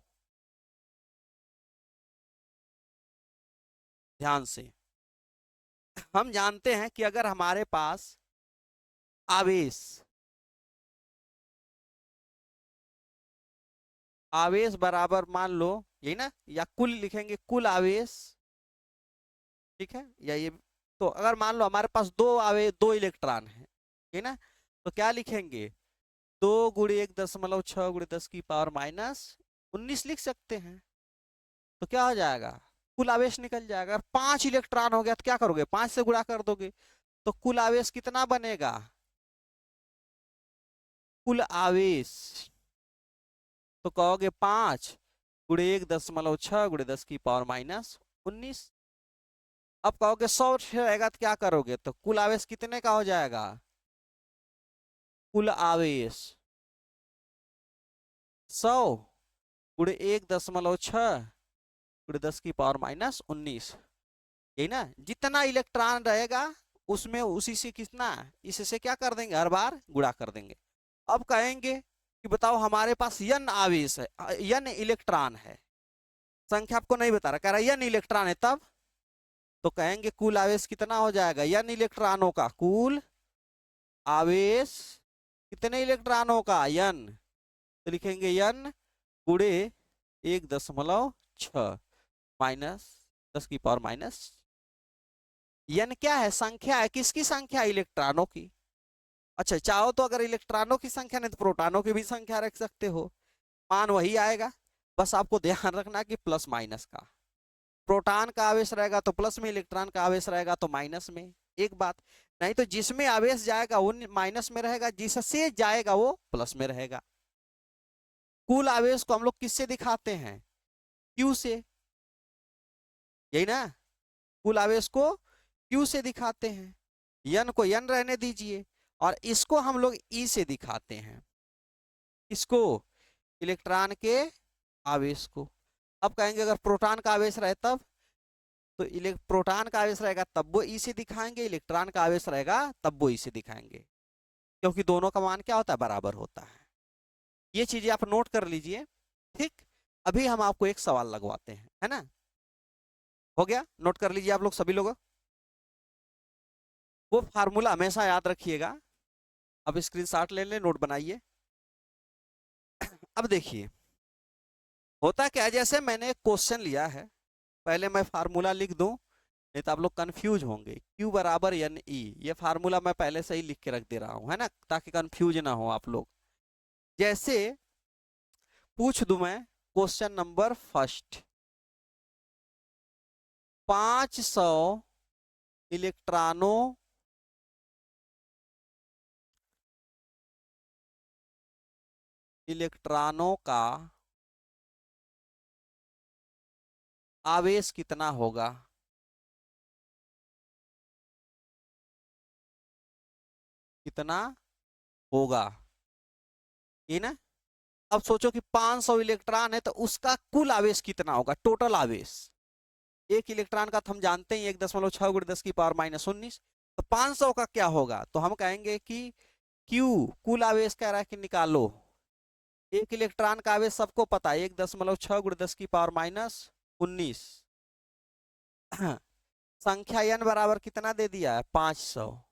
ध्यान से, हम जानते हैं कि अगर हमारे पास आवेश आवेश बराबर मान लो, यही ना, या कुल लिखेंगे, कुल आवेश, ठीक है, या ये, तो अगर मान लो हमारे पास दो इलेक्ट्रॉन है, ठीक ना, तो क्या लिखेंगे, 2 × 1.6 × 10 की पावर माइनस 19 लिख सकते हैं। तो क्या हो जाएगा, कुल आवेश निकल जाएगा। अगर 5 इलेक्ट्रॉन हो गया तो क्या करोगे, 5 से गुणा कर दोगे, तो कुल आवेश कितना बनेगा, कुल आवेश, तो कहोगे 5 × 1.6 × 10 की पावर माइनस 19। अब कहोगे 100 रहेगा तो क्या करोगे, तो कुल आवेश कितने का हो जाएगा, कुल आवेश 100 × 1.6 × 10 की पावर माइनस 19, यही ना, जितना इलेक्ट्रॉन रहेगा उसमें उसी से कितना, इससे क्या कर देंगे, हर बार गुणा कर देंगे। अब कहेंगे कि बताओ हमारे पास n आवेश है, n इलेक्ट्रॉन है, संख्या आपको नहीं बता रहा, कह रहा है n इलेक्ट्रॉन है, तब तो कहेंगे कुल आवेश कितना हो जाएगा, n इलेक्ट्रॉनों का कुल आवेश कितने इलेक्ट्रॉनों का n, तो लिखेंगे n गुणे 1.6 माइनस 10⁻⁻। n क्या है, संख्या है, किसकी संख्या, इलेक्ट्रॉनों की। अच्छा चाहो तो अगर इलेक्ट्रॉनों की संख्या नहीं तो प्रोटॉनों की भी संख्या रख सकते हो, मान वही आएगा। बस आपको ध्यान रखना कि प्लस माइनस का, प्रोटॉन का आवेश रहेगा तो प्लस में, इलेक्ट्रॉन का आवेश रहेगा तो माइनस में, एक बात। नहीं तो जिसमें आवेश जाएगा वो माइनस में रहेगा, जिससे जाएगा वो प्लस में रहेगा। कुल आवेश को हम लोग किससे दिखाते हैं, क्यू से, यही ना, कुल आवेश को क्यू से दिखाते हैं। यन को यन रहने दीजिए, और इसको हम लोग ई से दिखाते हैं, इसको इलेक्ट्रॉन के आवेश को। अब कहेंगे अगर प्रोटॉन का आवेश रहे तब, तो प्रोटॉन का आवेश रहेगा तब वो ई से दिखाएंगे, इलेक्ट्रॉन का आवेश रहेगा तब वो ई से दिखाएंगे, क्योंकि दोनों का मान क्या होता है, बराबर होता है। ये चीजें आप नोट कर लीजिए, ठीक। अभी हम आपको एक सवाल लगवाते हैं, है ना, हो गया, नोट कर लीजिए आप लोग सभी लोग, वो फार्मूला हमेशा याद रखिएगा। अब स्क्रीनशॉट ले लें, नोट बनाइए। अब देखिए होता क्या है, जैसे मैंने एक क्वेश्चन लिया है, पहले मैं फार्मूला लिख दूं, नहीं तो आप लोग कंफ्यूज होंगे। Q बराबर एन ई, ये फार्मूला मैं पहले से ही लिख के रख दे रहा हूं, है ना, ताकि कंफ्यूज ना हो आप लोग। जैसे पूछ दूं मैं क्वेश्चन नंबर फर्स्ट, 500 इलेक्ट्रॉनों इलेक्ट्रॉनों का आवेश कितना होगा, कितना होगा, ये ना। अब सोचो कि 500 इलेक्ट्रॉन है तो उसका कुल आवेश कितना होगा, टोटल आवेश। एक इलेक्ट्रॉन का तो हम जानते हैं 1.6 × 10⁻⁻19, तो 500 का क्या होगा, तो हम कहेंगे कि Q, कुल आवेश कह रहा है कि निकालो, एक इलेक्ट्रॉन का आवेश सबको पता है 1.6 × 10⁻⁻19। संख्या n बराबर कितना दे दिया है, 500।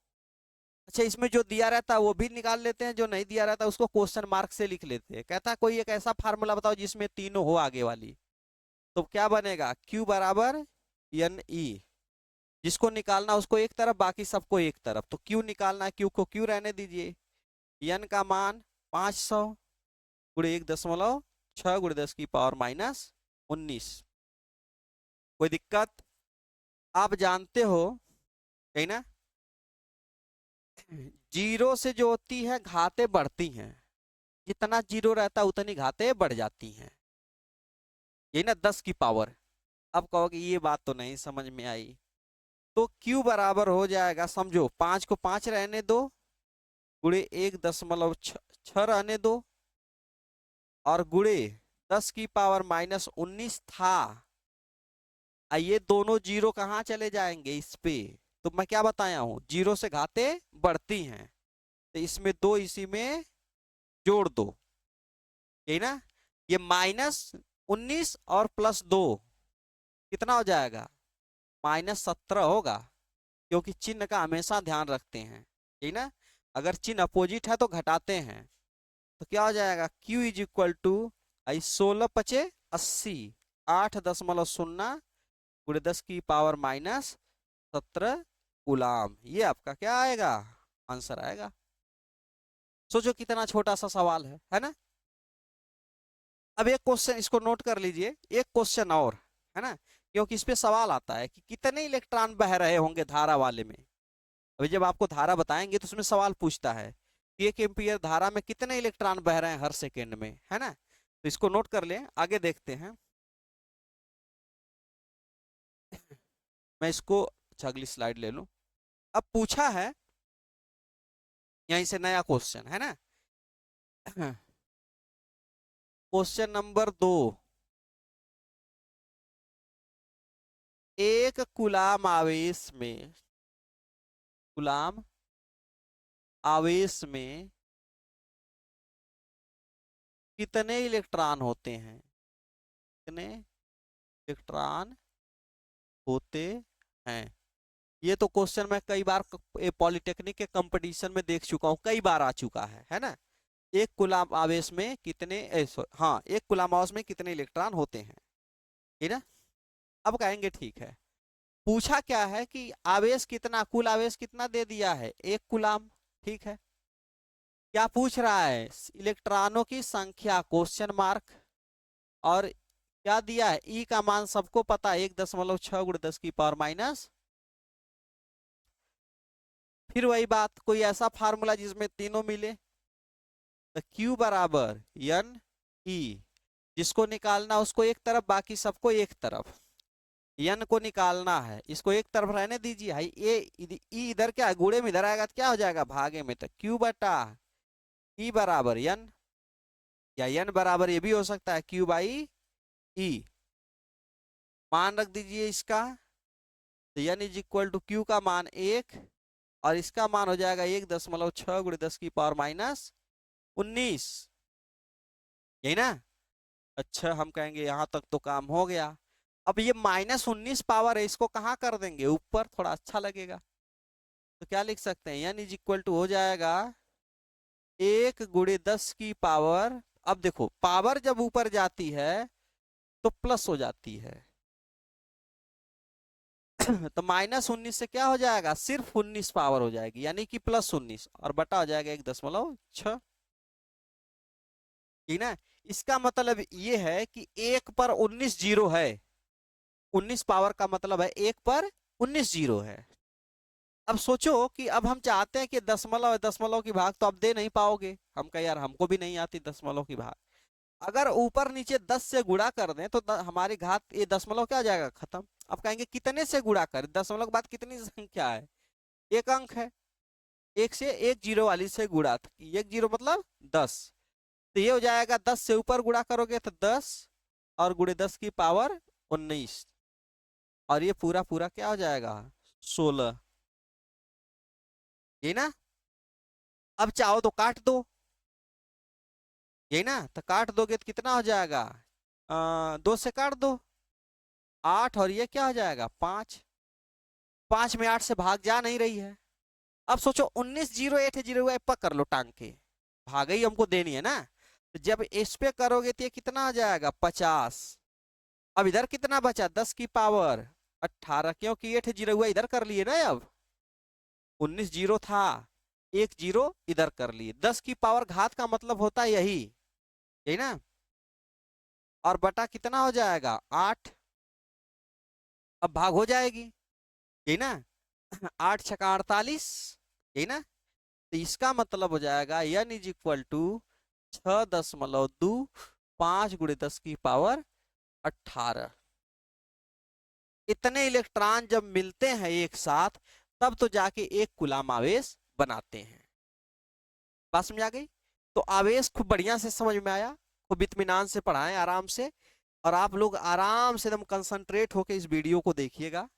अच्छा इसमें जो दिया रहता है वो भी निकाल लेते हैं, जो नहीं दिया रहता है उसको क्वेश्चन मार्क से लिख लेते हैं। कहता है कोई एक ऐसा फार्मूला बताओ जिसमें तीनों हो आगे वाली, तो क्या बनेगा, Q बराबर एन ई, जिसको निकालना उसको एक तरफ, बाकी सबको एक तरफ, तो Q निकालना है, Q को Q रहने दीजिए, n का मान 500 गुणे 1.6 × 10⁻⁻19। कोई दिक्कत, आप जानते हो, कहीं ना, जीरो से जो होती है घातें बढ़ती हैं, जितना जीरो रहता है उतनी घातें बढ़ जाती हैं, यही ना 10 की पावर। अब कहोगे ये बात तो नहीं समझ में आई, तो Q बराबर हो जाएगा, समझो 5 को 5 रहने दो, गुणे 1.6 रहने दो, और गुणे 10⁻⁻19 था। ये दोनों जीरो कहाँ चले जाएंगे, इस पे, तो मैं क्या बताया हूं, जीरो से घातें बढ़ती हैं, तो इसमें दो इसी में जोड़ दो, यही ना, ये -19 और +2 कितना हो जाएगा, -17 होगा, क्योंकि चिन्ह का हमेशा ध्यान रखते हैं, यही ना। अगर चिन्ह अपोजिट है तो घटाते हैं, तो क्या हो जाएगा, Q इज इक्वल टू 16×5 = 80, 8.0 गुणे 10⁻⁻17 कूलाम, ये आपका क्या आएगा, आंसर आएगा। सोचो कितना छोटा सा सवाल है ना। अब एक क्वेश्चन इसको नोट कर लीजिए, एक क्वेश्चन और, है ना, क्योंकि इस पे सवाल आता है कि कितने इलेक्ट्रॉन बह रहे होंगे धारा वाले में। अभी जब आपको धारा बताएंगे तो उसमें सवाल पूछता है कि 1 एम्पीयर धारा में कितने इलेक्ट्रॉन बह रहे हैं हर सेकेंड में, है ना, तो इसको नोट कर ले, आगे देखते हैं। मैं इसको, अच्छा अगली स्लाइड ले लूं। अब पूछा है यहीं से नया क्वेश्चन, है ना, क्वेश्चन नंबर 2, एक कूलाम आवेश में, कूलाम आवेश में कितने इलेक्ट्रॉन होते हैं, कितने इलेक्ट्रॉन होते हैं। ये तो क्वेश्चन मैं कई बार पॉलिटेक्निक के कंपटीशन में देख चुका हूँ, कई बार आ चुका है ना। एक कूलम आवेश में कितने हाँ, एक कूलम आवेश में कितने इलेक्ट्रॉन होते हैं, ठीक है। अब कहेंगे ठीक है, पूछा क्या है कि आवेश कितना, कुल आवेश कितना दे दिया है, एक कूलम, ठीक है। क्या पूछ रहा है, इलेक्ट्रॉनों की संख्या क्वेश्चन मार्क, और क्या दिया है, ई का मान सबको पता है 1.6 × 10⁻⁻। फिर वही बात, कोई ऐसा फार्मूला जिसमें तीनों मिले, तो Q बराबर N E, जिसको निकालना उसको एक तरफ, बाकी सबको एक तरफ। N को निकालना है, इसको एक तरफ रहने दीजिए, हाई ये E इधर क्या है, गुणे में इधर आएगा तो क्या हो जाएगा, भागे में, तो Q बटा E बराबर N, या N बराबर ये भी हो सकता है Q/E। मान रख दीजिए इसका, तो N = Q का मान 1, और इसका मान हो जाएगा 1.6 × 10⁻19, यही ना। अच्छा, हम कहेंगे यहां तक तो काम हो गया। अब ये -19 पावर है, इसको कहाँ कर देंगे, ऊपर, थोड़ा अच्छा लगेगा। तो क्या लिख सकते हैं, N = हो जाएगा 1 × 10⁻। अब देखो, पावर जब ऊपर जाती है तो प्लस हो जाती है तो -19 से क्या हो जाएगा, सिर्फ 19 पावर हो जाएगी, यानी कि +19, और बटा हो जाएगा 1.6, ठीक ना। इसका मतलब ये है कि 1 पर 19 जीरो है, 19 पावर का मतलब है 1 पर 19 जीरो है। अब सोचो कि अब हम चाहते हैं कि दशमलव, दशमलव की भाग तो आप दे नहीं पाओगे, हम कहें यार हमको भी नहीं आती दशमलव की भाग। अगर ऊपर नीचे 10 से गुणा कर दें तो हमारी घात, ये दशमलव क्या हो जाएगा, खत्म। अब कहेंगे कितने से गुणा करें, दशमलव के बाद कितनी संख्या है, एक अंक है, एक से एक जीरो वाली से गुणा, एक जीरो मतलब 10, तो ये हो जाएगा 10 से ऊपर गुणा करोगे तो 10, और गुणे 10⁻19, और ये पूरा पूरा क्या हो जाएगा, 16, ये ना। अब चाहो तो काट दो, यही ना, तो काट दोगे तो कितना हो जाएगा, 2 से काट दो 8, और ये क्या हो जाएगा 5, 5 में 8 से भाग जा नहीं रही है। अब सोचो 19 जीरो 8 जीरो पकड़ लो टांग के, भाग ही हमको देनी है ना, तो जब इस पे करोगे तो ये कितना हो जाएगा 50। अब इधर कितना बचा, 10⁻18, क्योंकि 8 जीरो हुआ इधर कर लिए ना, अब 19 जीरो था, एक जीरो इधर कर लिए, 10 की पावर घात का मतलब होता है यही, यही ना। और बटा कितना हो जाएगा 8, अब भाग हो जाएगी, यही ना 8 छका 48, यही ना। तो इसका मतलब हो जाएगा N = 6.25 × 10⁻18। इतने इलेक्ट्रॉन जब मिलते हैं एक साथ, तब तो जाके एक कूलम आवेश बनाते हैं। बात समझ आ गई। तो आवेश खूब बढ़िया से समझ में आया, खूब इत्मीनान से पढ़ाएं आराम से, और आप लोग आराम से एकदम कंसंट्रेट होकर इस वीडियो को देखिएगा,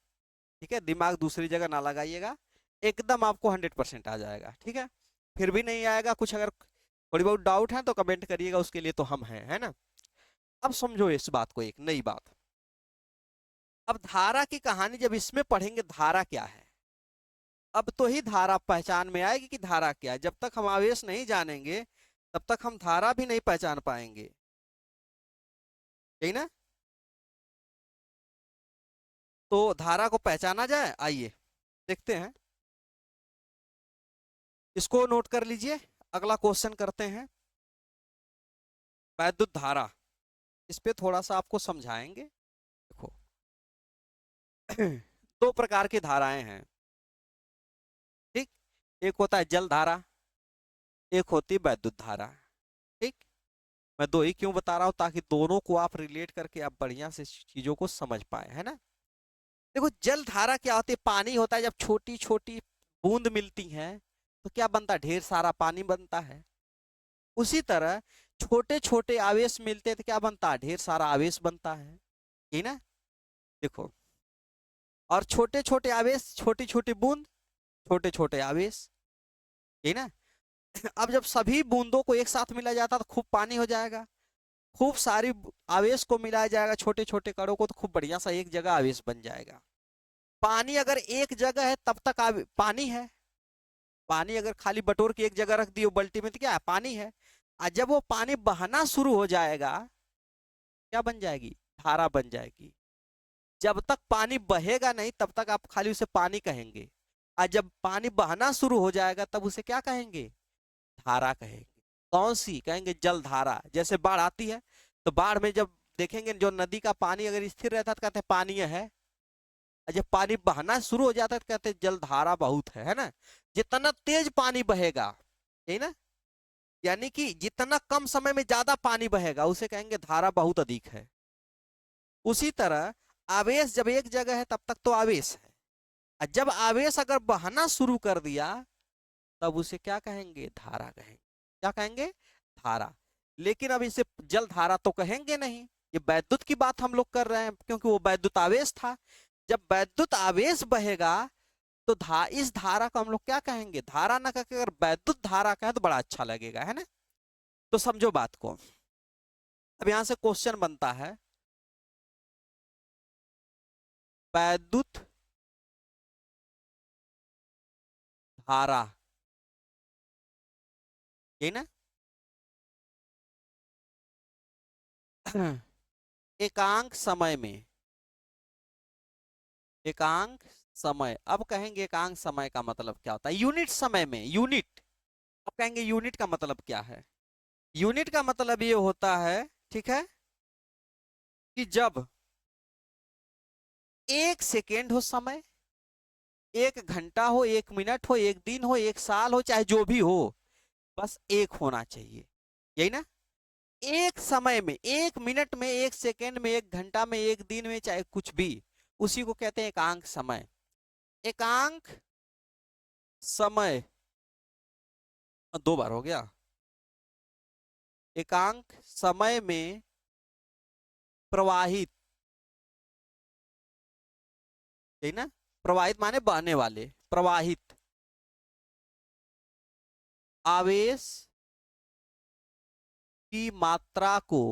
ठीक है, दिमाग दूसरी जगह ना लगाइएगा, एकदम आपको 100% आ जाएगा, ठीक है। फिर भी नहीं आएगा कुछ, अगर थोड़ी बहुत डाउट है तो कमेंट करिएगा, उसके लिए तो हम हैं, है ना। अब समझो इस बात को, एक नई बात, अब धारा की कहानी जब इसमें पढ़ेंगे, धारा क्या है, अब तो ही धारा पहचान में आएगी कि धारा क्या है। जब तक हम आवेश नहीं जानेंगे तब तक हम धारा भी नहीं पहचान पाएंगे, यही ना। तो धारा को पहचाना जाए, आइए देखते हैं, इसको नोट कर लीजिए, अगला क्वेश्चन करते हैं। वैद्युत धारा, इस पे थोड़ा सा आपको समझाएंगे। देखो दो प्रकार की धाराएं हैं, ठीक। एक होता है जल धारा, एक होती है वैद्युत धारा, ठीक। मैं दो ही क्यों बता रहा हूं, ताकि दोनों को आप रिलेट करके आप बढ़िया से चीजों को समझ पाए, है ना। देखो जल धारा क्या होती है, पानी होता है, जब छोटी छोटी बूंद मिलती हैं तो क्या बनता है, ढेर सारा पानी बनता है। उसी तरह छोटे छोटे आवेश मिलते हैं तो क्या बनता है, ढेर सारा आवेश बनता है, यही ना। देखो, और छोटे छोटे आवेश, छोटी छोटी बूंद, छोटे छोटे आवेश, यही ना। अब जब सभी बूंदों को एक साथ मिला जाता तो खूब पानी हो जाएगा, खूब सारी आवेश को मिलाया जाएगा, छोटे छोटे कणों को, तो खूब बढ़िया सा एक जगह आवेश बन जाएगा। पानी अगर एक जगह है तब तक पानी है। पानी अगर खाली बटोर के एक जगह रख दियो बाल्टी में तो क्या है, पानी है। और जब वो पानी बहना शुरू हो जाएगा, क्या बन जाएगी, धारा बन जाएगी। जब तक पानी बहेगा नहीं तब तक आप खाली उसे पानी कहेंगे, और जब पानी बहना शुरू हो जाएगा तब उसे क्या कहेंगे, धारा कहेंगे। कौन सी कहेंगे, जल धारा। जैसे बाढ़ आती है तो बाढ़ में जब देखेंगे जो नदी का पानी अगर स्थिर रहता है तो कहते हैं पानी है, और जब पानी बहना शुरू हो जाता है तो कहते हैं जल धारा बहुत है ना। जितना तेज पानी बहेगा, यही ना, यानी कि जितना कम समय में ज्यादा पानी बहेगा उसे कहेंगे धारा बहुत अधिक है। उसी तरह आवेश जब एक जगह है तब तक तो आवेश है, और जब आवेश अगर बहना शुरू कर दिया तब उसे क्या कहेंगे, धारा कहेंगे। क्या कहेंगे, धारा। लेकिन अब इसे जल धारा तो कहेंगे नहीं, ये वैद्युत की बात हम लोग कर रहे हैं, क्योंकि वो वैद्युत आवेश था। जब वैद्युत आवेश बहेगा तो इस धारा को हम लोग क्या कहेंगे, धारा ना कहकर अगर वैद्युत धारा कहें तो बड़ा अच्छा लगेगा, है ना। तो समझो बात को। अब यहां से क्वेश्चन बनता है, वैद्युत धारा, यही ना, एकांक समय में, एकांक समय। अब कहेंगे एकांक समय का मतलब क्या होता है, यूनिट समय में, यूनिट। अब कहेंगे यूनिट का मतलब क्या है। यूनिट का मतलब ये होता है, ठीक है, कि जब एक सेकेंड हो समय, एक घंटा हो, एक मिनट हो, एक दिन हो, एक साल हो, चाहे जो भी हो, बस एक होना चाहिए, यही ना। एक समय में, एक मिनट में, एक सेकेंड में, एक घंटा में, एक दिन में, चाहे कुछ भी, उसी को कहते हैं एकांक समय। एकांक समय, दो बार हो गया। एकांक समय में प्रवाहित, यही ना, प्रवाहित माने बहने वाले, प्रवाहित आवेश की मात्रा को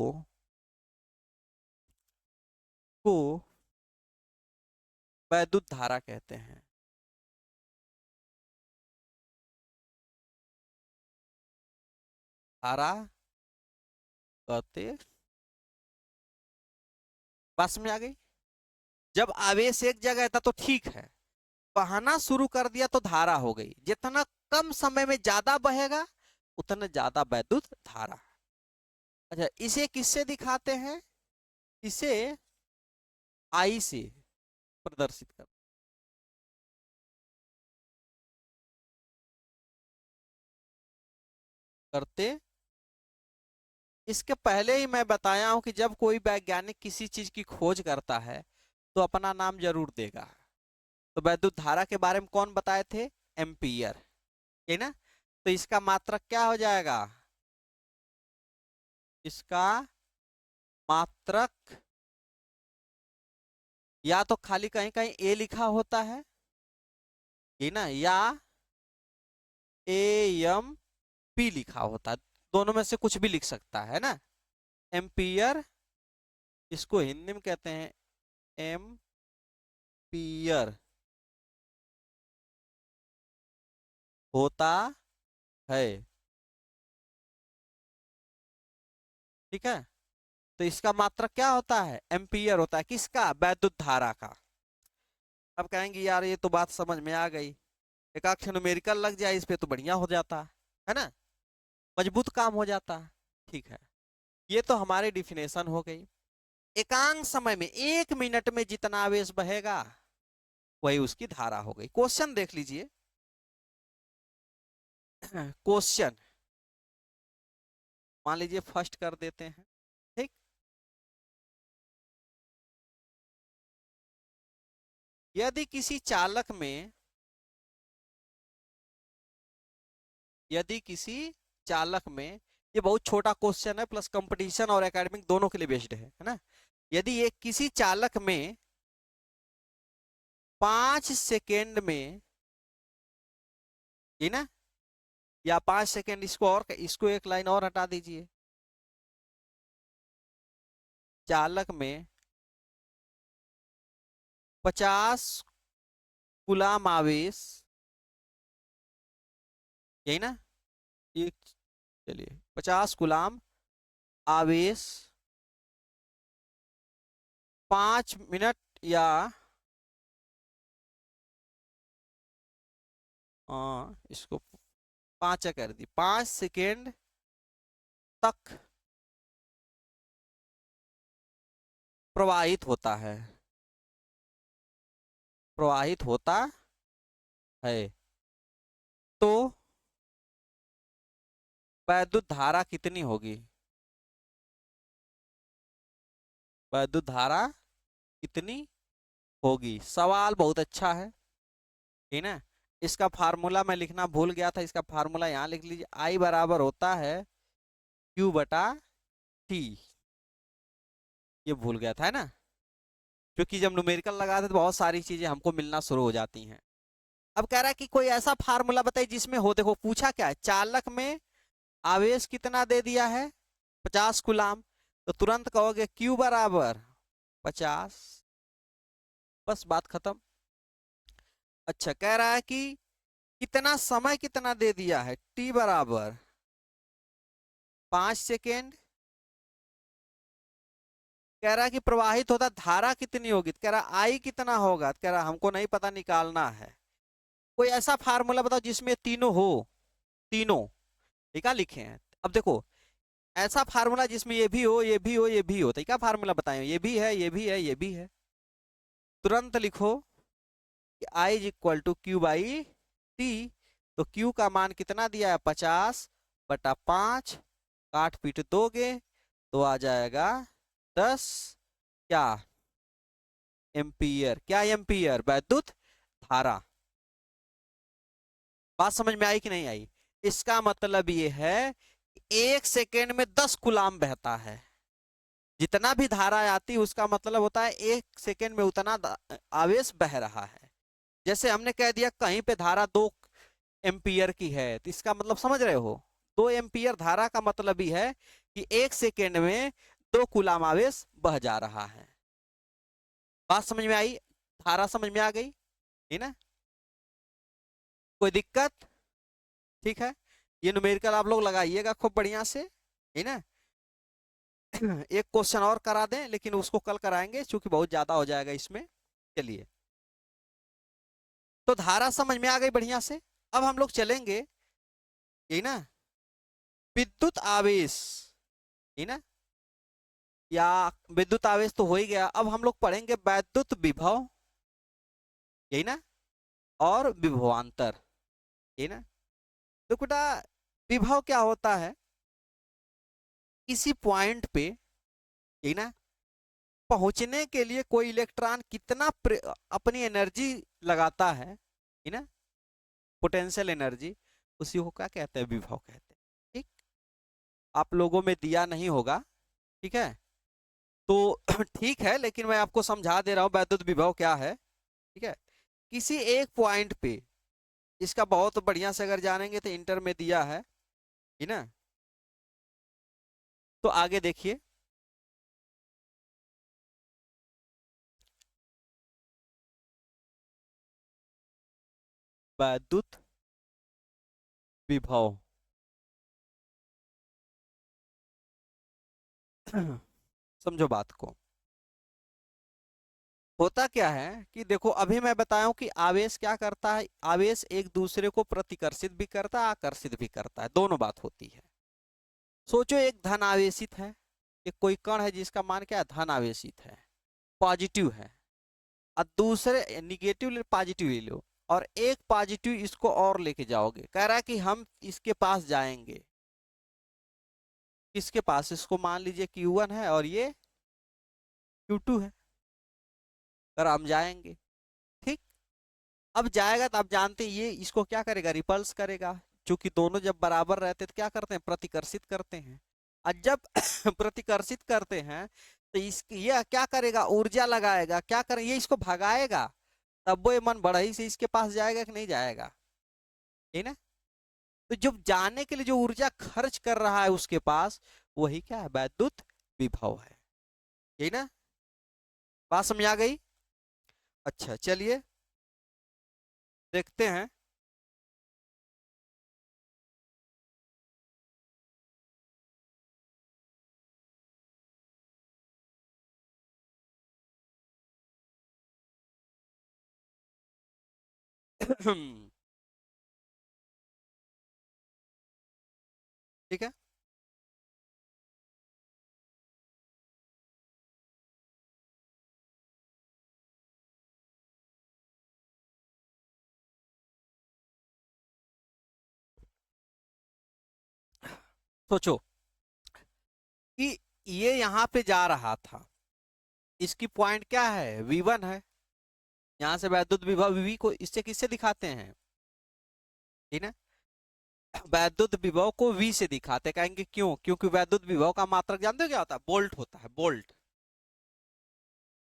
वैद्युत धारा कहते हैं। धारा कहते, बात समझ आ गई। जब आवेश एक जगह था तो ठीक है, बहाना शुरू कर दिया तो धारा हो गई। जितना कम समय में ज्यादा बहेगा उतना ज्यादा वैद्युत धारा। अच्छा, इसे किससे दिखाते हैं, इसे आई से प्रदर्शित करते। इसके पहले ही मैं बताया हूं कि जब कोई वैज्ञानिक किसी चीज की खोज करता है तो अपना नाम जरूर देगा। तो वैद्युत धारा के बारे में कौन बताए थे, एम्पियर, है ना। तो इसका मात्रक क्या हो जाएगा, इसका मात्रक, या तो खाली कहीं कहीं ए लिखा होता है ना, या ए एम पी लिखा होता है, दोनों में से कुछ भी लिख सकता है ना। एम्पियर, इसको हिंदी में कहते हैं एम्पियर होता है, ठीक है। तो इसका मात्रक क्या होता है, एम्पियर होता है, किसका, वैद्युत धारा का। अब कहेंगे यार ये तो बात समझ में आ गई, एक आध न्यूमेरिकल लग जाए इस पे तो बढ़िया हो जाता है ना, मजबूत काम हो जाता। ठीक है, ये तो हमारी डिफिनेशन हो गई। एकांक समय में, एक मिनट में जितना आवेश बहेगा वही उसकी धारा हो गई। क्वेश्चन देख लीजिए। क्वेश्चन मान लीजिए फर्स्ट कर देते हैं, ठीक। यदि किसी चालक में, यदि किसी चालक में, ये बहुत छोटा क्वेश्चन है, प्लस कंपटीशन और एकेडमिक दोनों के लिए बेस्ड है ना। यदि ये किसी चालक में 5 सेकेंड में, ये ना, या 5 सेकेंड, इसको एक लाइन और हटा दीजिए। चालक में 50 गुलाम आवेश, यही ना, ये, चलिए 50 गुलाम आवेश 5 मिनट या इसको 5 कर दी, 5 सेकेंड तक प्रवाहित होता है, प्रवाहित होता है। तो वैद्युत धारा कितनी होगी? वैद्युत धारा कितनी होगी? सवाल बहुत अच्छा है, ठीक ना। इसका फार्मूला मैं लिखना भूल गया था, इसका फार्मूला यहाँ लिख लीजिए। आई बराबर होता है Q बटा T, ये भूल गया था, है ना, क्योंकि जब न्यूमेरिकल लगाते तो बहुत सारी चीजें हमको मिलना शुरू हो जाती हैं। अब कह रहा है कि कोई ऐसा फार्मूला बताइए जिसमें हो, देखो पूछा क्या है, चालक में आवेश कितना दे दिया है, 50 गुलाम, तो तुरंत कहोगे Q बराबर 50, बस बात खत्म। अच्छा, कह रहा है कि कितना समय कितना दे दिया है, T बराबर 5 सेकेंड। कह रहा है कि प्रवाहित होता धारा कितनी होगी, तो कह रहा आई कितना होगा, तो कह रहा हमको नहीं पता, निकालना है। कोई ऐसा फार्मूला बताओ जिसमें तीनों हो, तीनों, ठीक है, लिखे हैं। अब देखो, ऐसा फार्मूला जिसमें ये भी हो, ये भी हो, ये भी हो, तो क्या फार्मूला बताएं, ये भी है, ये भी है, ये भी है। तुरंत लिखो कि I is equal to Q by T. तो क्यू का मान कितना दिया है, 50/5, काट पीट दोगे तो आ जाएगा 10 क्या एम्पियर, क्या एम्पियर, वैद्युत धारा। बात समझ में आई कि नहीं आई? इसका मतलब ये है कि 1 सेकेंड में 10 कूलाम बहता है। जितना भी धारा आती है उसका मतलब होता है 1 सेकेंड में उतना आवेश बह रहा है। जैसे हमने कह दिया कहीं पे धारा 2 एम्पियर की है, तो इसका मतलब समझ रहे हो, 2 एम्पियर धारा का मतलब ही है कि 1 सेकेंड में 2 कूलाम आवेश बह जा रहा है। बात समझ में आई? धारा समझ में आ गई, है ना? कोई दिक्कत? ठीक है, ये न्यूमेरिकल आप लोग लगाइएगा खूब बढ़िया से, है ना। एक क्वेश्चन और करा दें, लेकिन उसको कल कराएंगे क्योंकि बहुत ज्यादा हो जाएगा इसमें। चलिए, तो धारा समझ में आ गई बढ़िया से। अब हम लोग चलेंगे, यही ना, विद्युत आवेश, है ना, या विद्युत आवेश तो हो ही गया। अब हम लोग पढ़ेंगे वैद्युत विभव, यही ना, और विभवांतर, यही ना। तो बेटा, विभव क्या होता है, किसी पॉइंट पे, यही ना, पहुंचने के लिए कोई इलेक्ट्रॉन कितना अपनी एनर्जी लगाता है ना, पोटेंशियल एनर्जी, उसी को क्या कहते हैं, विभव कहते हैं। ठीक, आप लोगों में दिया नहीं होगा, ठीक है, तो ठीक है, लेकिन मैं आपको समझा दे रहा हूं वैद्युत विभव क्या है। ठीक है, किसी एक पॉइंट पे, इसका बहुत बढ़िया से अगर जानेंगे तो इंटर में दिया है ना। तो आगे देखिए, वैद्युत विभव समझो बात को। होता क्या है कि देखो, अभी मैं बताया हूं कि आवेश क्या करता है, आवेश एक दूसरे को प्रतिकर्षित भी करता है, आकर्षित भी करता है, दोनों बात होती है। सोचो एक धन आवेशित है, एक कोई कण है जिसका मान क्या है, धन आवेशित है, पॉजिटिव है, और दूसरे निगेटिव पॉजिटिव ले लो, और एक पॉजिटिव इसको और लेके जाओगे, कह रहा है कि हम इसके पास जाएंगे, किसके पास, इसको मान लीजिए Q1 है और ये Q2 है, पर हम जाएंगे। ठीक, अब जाएगा तो आप जानते हैं ये इसको क्या करेगा, रिपल्स करेगा, क्योंकि दोनों जब बराबर रहते तो क्या करते हैं, प्रतिकर्षित करते हैं। और जब प्रतिकर्षित करते हैं तो ये क्या करेगा, ऊर्जा लगाएगा, क्या करे, ये इसको भगाएगा, तब वो ये मन बढ़ई से इसके पास जाएगा कि नहीं जाएगा, है ना। तो जब जाने के लिए जो ऊर्जा खर्च कर रहा है उसके पास, वही क्या है, वैद्युत विभव है। यही ना, बात समझ आ गई? अच्छा चलिए देखते हैं। ठीक है। सोचो कि ये यहाँ पे जा रहा था, इसकी पॉइंट क्या है, V1 है। यहाँ से वैद्युत विभव V को इससे किससे दिखाते हैं, ठीक है, वैद्युत विभव को V से दिखाते हैं। कहेंगे क्यों, क्योंकि वैद्युत विभव का मात्रक जानते हो क्या होता है, वोल्ट होता है, वोल्ट।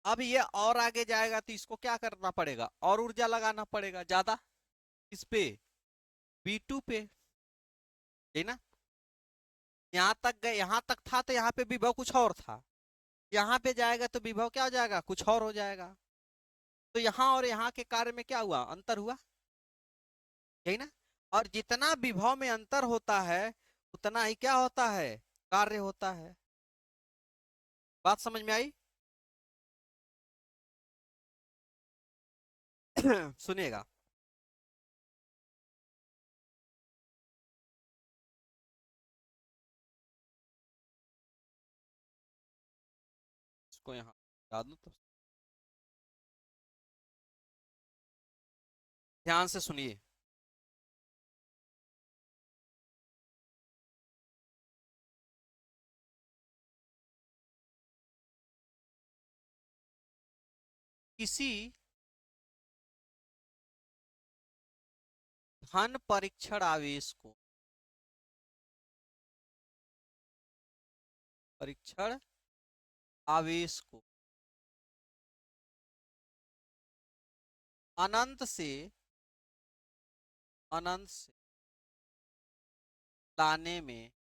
अब ये और आगे जाएगा तो इसको क्या करना पड़ेगा, और ऊर्जा लगाना पड़ेगा ज्यादा, इस पे V2 पे, ठीक ना। यहाँ तक गए, यहाँ तक था तो यहाँ पे विभव कुछ और था, यहाँ पे जाएगा तो विभव क्या हो जाएगा, कुछ और हो जाएगा। तो यहाँ और यहाँ के कार्य में क्या हुआ, अंतर हुआ, यही ना। और जितना विभव में अंतर होता है उतना ही क्या होता है, कार्य होता है। बात समझ में आई? सुनिएगा। इसको यहाँ डाल दूं तो ध्यान से सुनिए। किसी धन परीक्षण आवेश को, परीक्षण आवेश को अनंत से, अनंत से लाने में,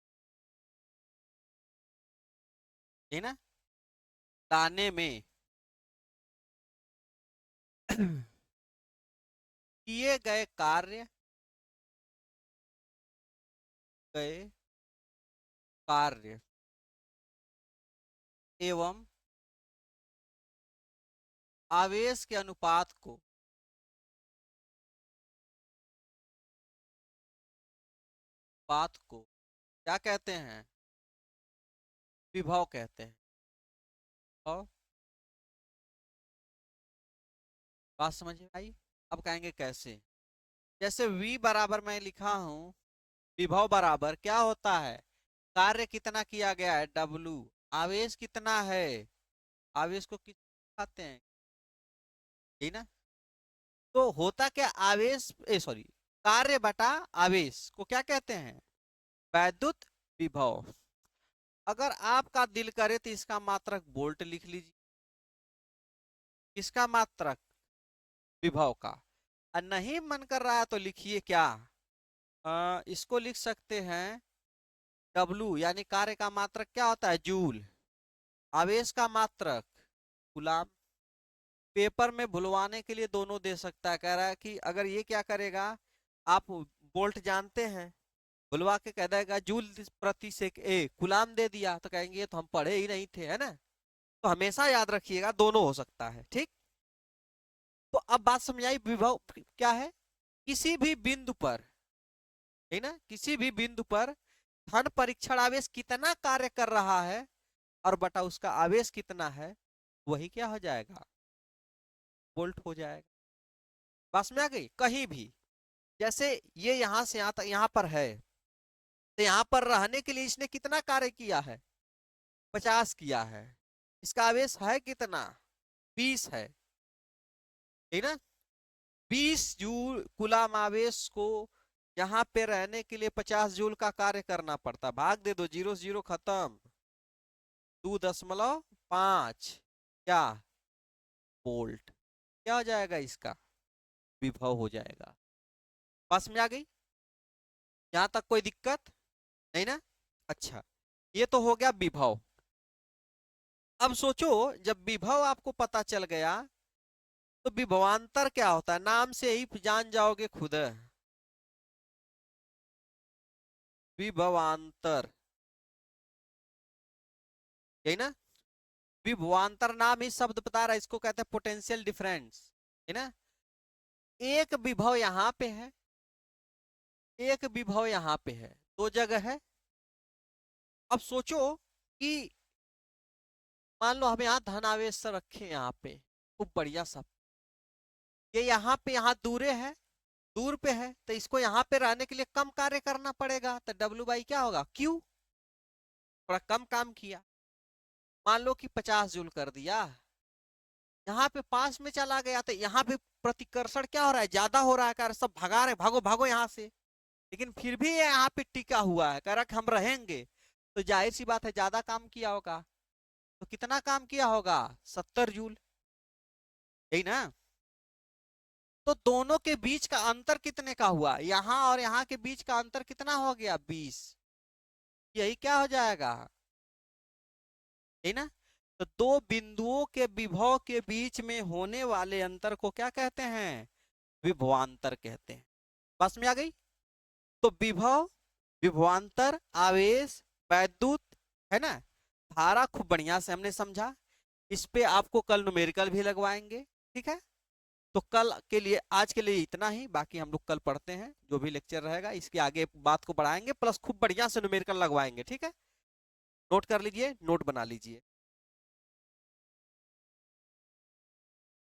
है ना, लाने में किए गए कार्य, गए कार्य एवं आवेश के अनुपात को, बात को क्या कहते हैं, विभव कहते हैं। और बात समझ में आई? अब कहेंगे कैसे, जैसे V बराबर मैं लिखा हूं, विभव बराबर क्या होता है, कार्य कितना किया गया है, W, आवेश कितना है, आवेश को कितना दिखाते हैं, ठीक ना। तो होता क्या, आवेश सॉरी, कार्य बटा आवेश को क्या कहते हैं, वैद्युत विभव। अगर आपका दिल करे तो इसका मात्रक वोल्ट लिख लीजिए, इसका मात्रक विभव का। और नहीं मन कर रहा है तो लिखिए क्या, इसको लिख सकते हैं W, यानी कार्य का मात्रक क्या होता है, जूल, आवेश का मात्रक कूलाम। पेपर में भुलवाने के लिए दोनों दे सकता है, कह रहा है कि अगर ये क्या करेगा, आप वोल्ट जानते हैं, बुलवा के कह देगा जूल प्रति सेक ए गुलाम दे दिया, तो कहेंगे ये तो हम पढ़े ही नहीं थे, है ना। तो हमेशा याद रखिएगा दोनों हो सकता है, ठीक। तो अब बात समझ आई, विभव क्या है, किसी भी बिंदु पर, है ना, किसी भी बिंदु पर धन परीक्षण आवेश कितना कार्य कर रहा है और बटा उसका आवेश कितना है, वही क्या हो जाएगा, वोल्ट हो जाएगा। बस में आ गई, कहीं भी, जैसे ये यहां से यहां तक यहां पर है, तो यहां पर रहने के लिए इसने कितना कार्य किया है, 50 किया है। इसका आवेश है कितना, 20 है, ठीक ना। 20 जूल कुलाम आवेश को यहाँ पे रहने के लिए 50 जूल का कार्य करना पड़ता, भाग दे दो, जीरो से जीरो खत्म, 2.5 क्या, वोल्ट, क्या हो जाएगा इसका, विभव हो जाएगा। पास में आ गई। यहाँ तक कोई दिक्कत नहीं ना? अच्छा, ये तो हो गया विभव। अब सोचो, जब विभव आपको पता चल गया तो विभवांतर क्या होता है? नाम से ही जान जाओगे खुद। विभवांतर, यही ना? विभवांतर नाम ही शब्द बता रहा है, इसको कहते हैं पोटेंशियल डिफरेंस, है ना? एक विभव यहाँ पे है, एक विभव यहाँ पे है, दो जगह है। अब सोचो कि मान लो हम यहाँ धनावेश रखे यहाँ पे, खूब बढ़िया सब, ये यहाँ पे यहाँ दूरे है, दूर पे है, तो इसको यहाँ पे रहने के लिए कम कार्य करना पड़ेगा, तो W/, क्या होगा, Q। थोड़ा कम काम किया, मान लो कि 50 जूल कर दिया, यहाँ पे पास में चला गया तो यहाँ पे प्रतिकर्षण क्या हो रहा है, ज्यादा हो रहा है, कर सब भगा रहे, भागो भागो यहाँ से, लेकिन फिर भी ये यहाँ पे टिका हुआ है, कर हम रहेंगे, तो जाहिर सी बात है ज्यादा काम किया होगा। तो कितना काम किया होगा, 70 जूल, यही ना? तो दोनों के बीच का अंतर कितने का हुआ, यहाँ और यहाँ के बीच का अंतर कितना हो गया, 20। यही क्या हो जाएगा, है ना? तो दो बिंदुओं के विभव के बीच में होने वाले अंतर को क्या कहते हैं, विभवांतर कहते हैं। बस में आ गई? तो विभव, विभवांतर, आवेश, वैद्युत, है ना, धारा, खूब बढ़िया से हमने समझा। इस पे आपको कल न्यूमेरिकल भी लगवाएंगे, ठीक है? तो कल के लिए, आज के लिए इतना ही, बाकी हम लोग कल पढ़ते हैं, जो भी लेक्चर रहेगा इसके आगे बात को बढ़ाएंगे, प्लस खूब बढ़िया से न्यूमेरिकल लगवाएंगे, ठीक है? नोट कर लीजिए, नोट बना लीजिए।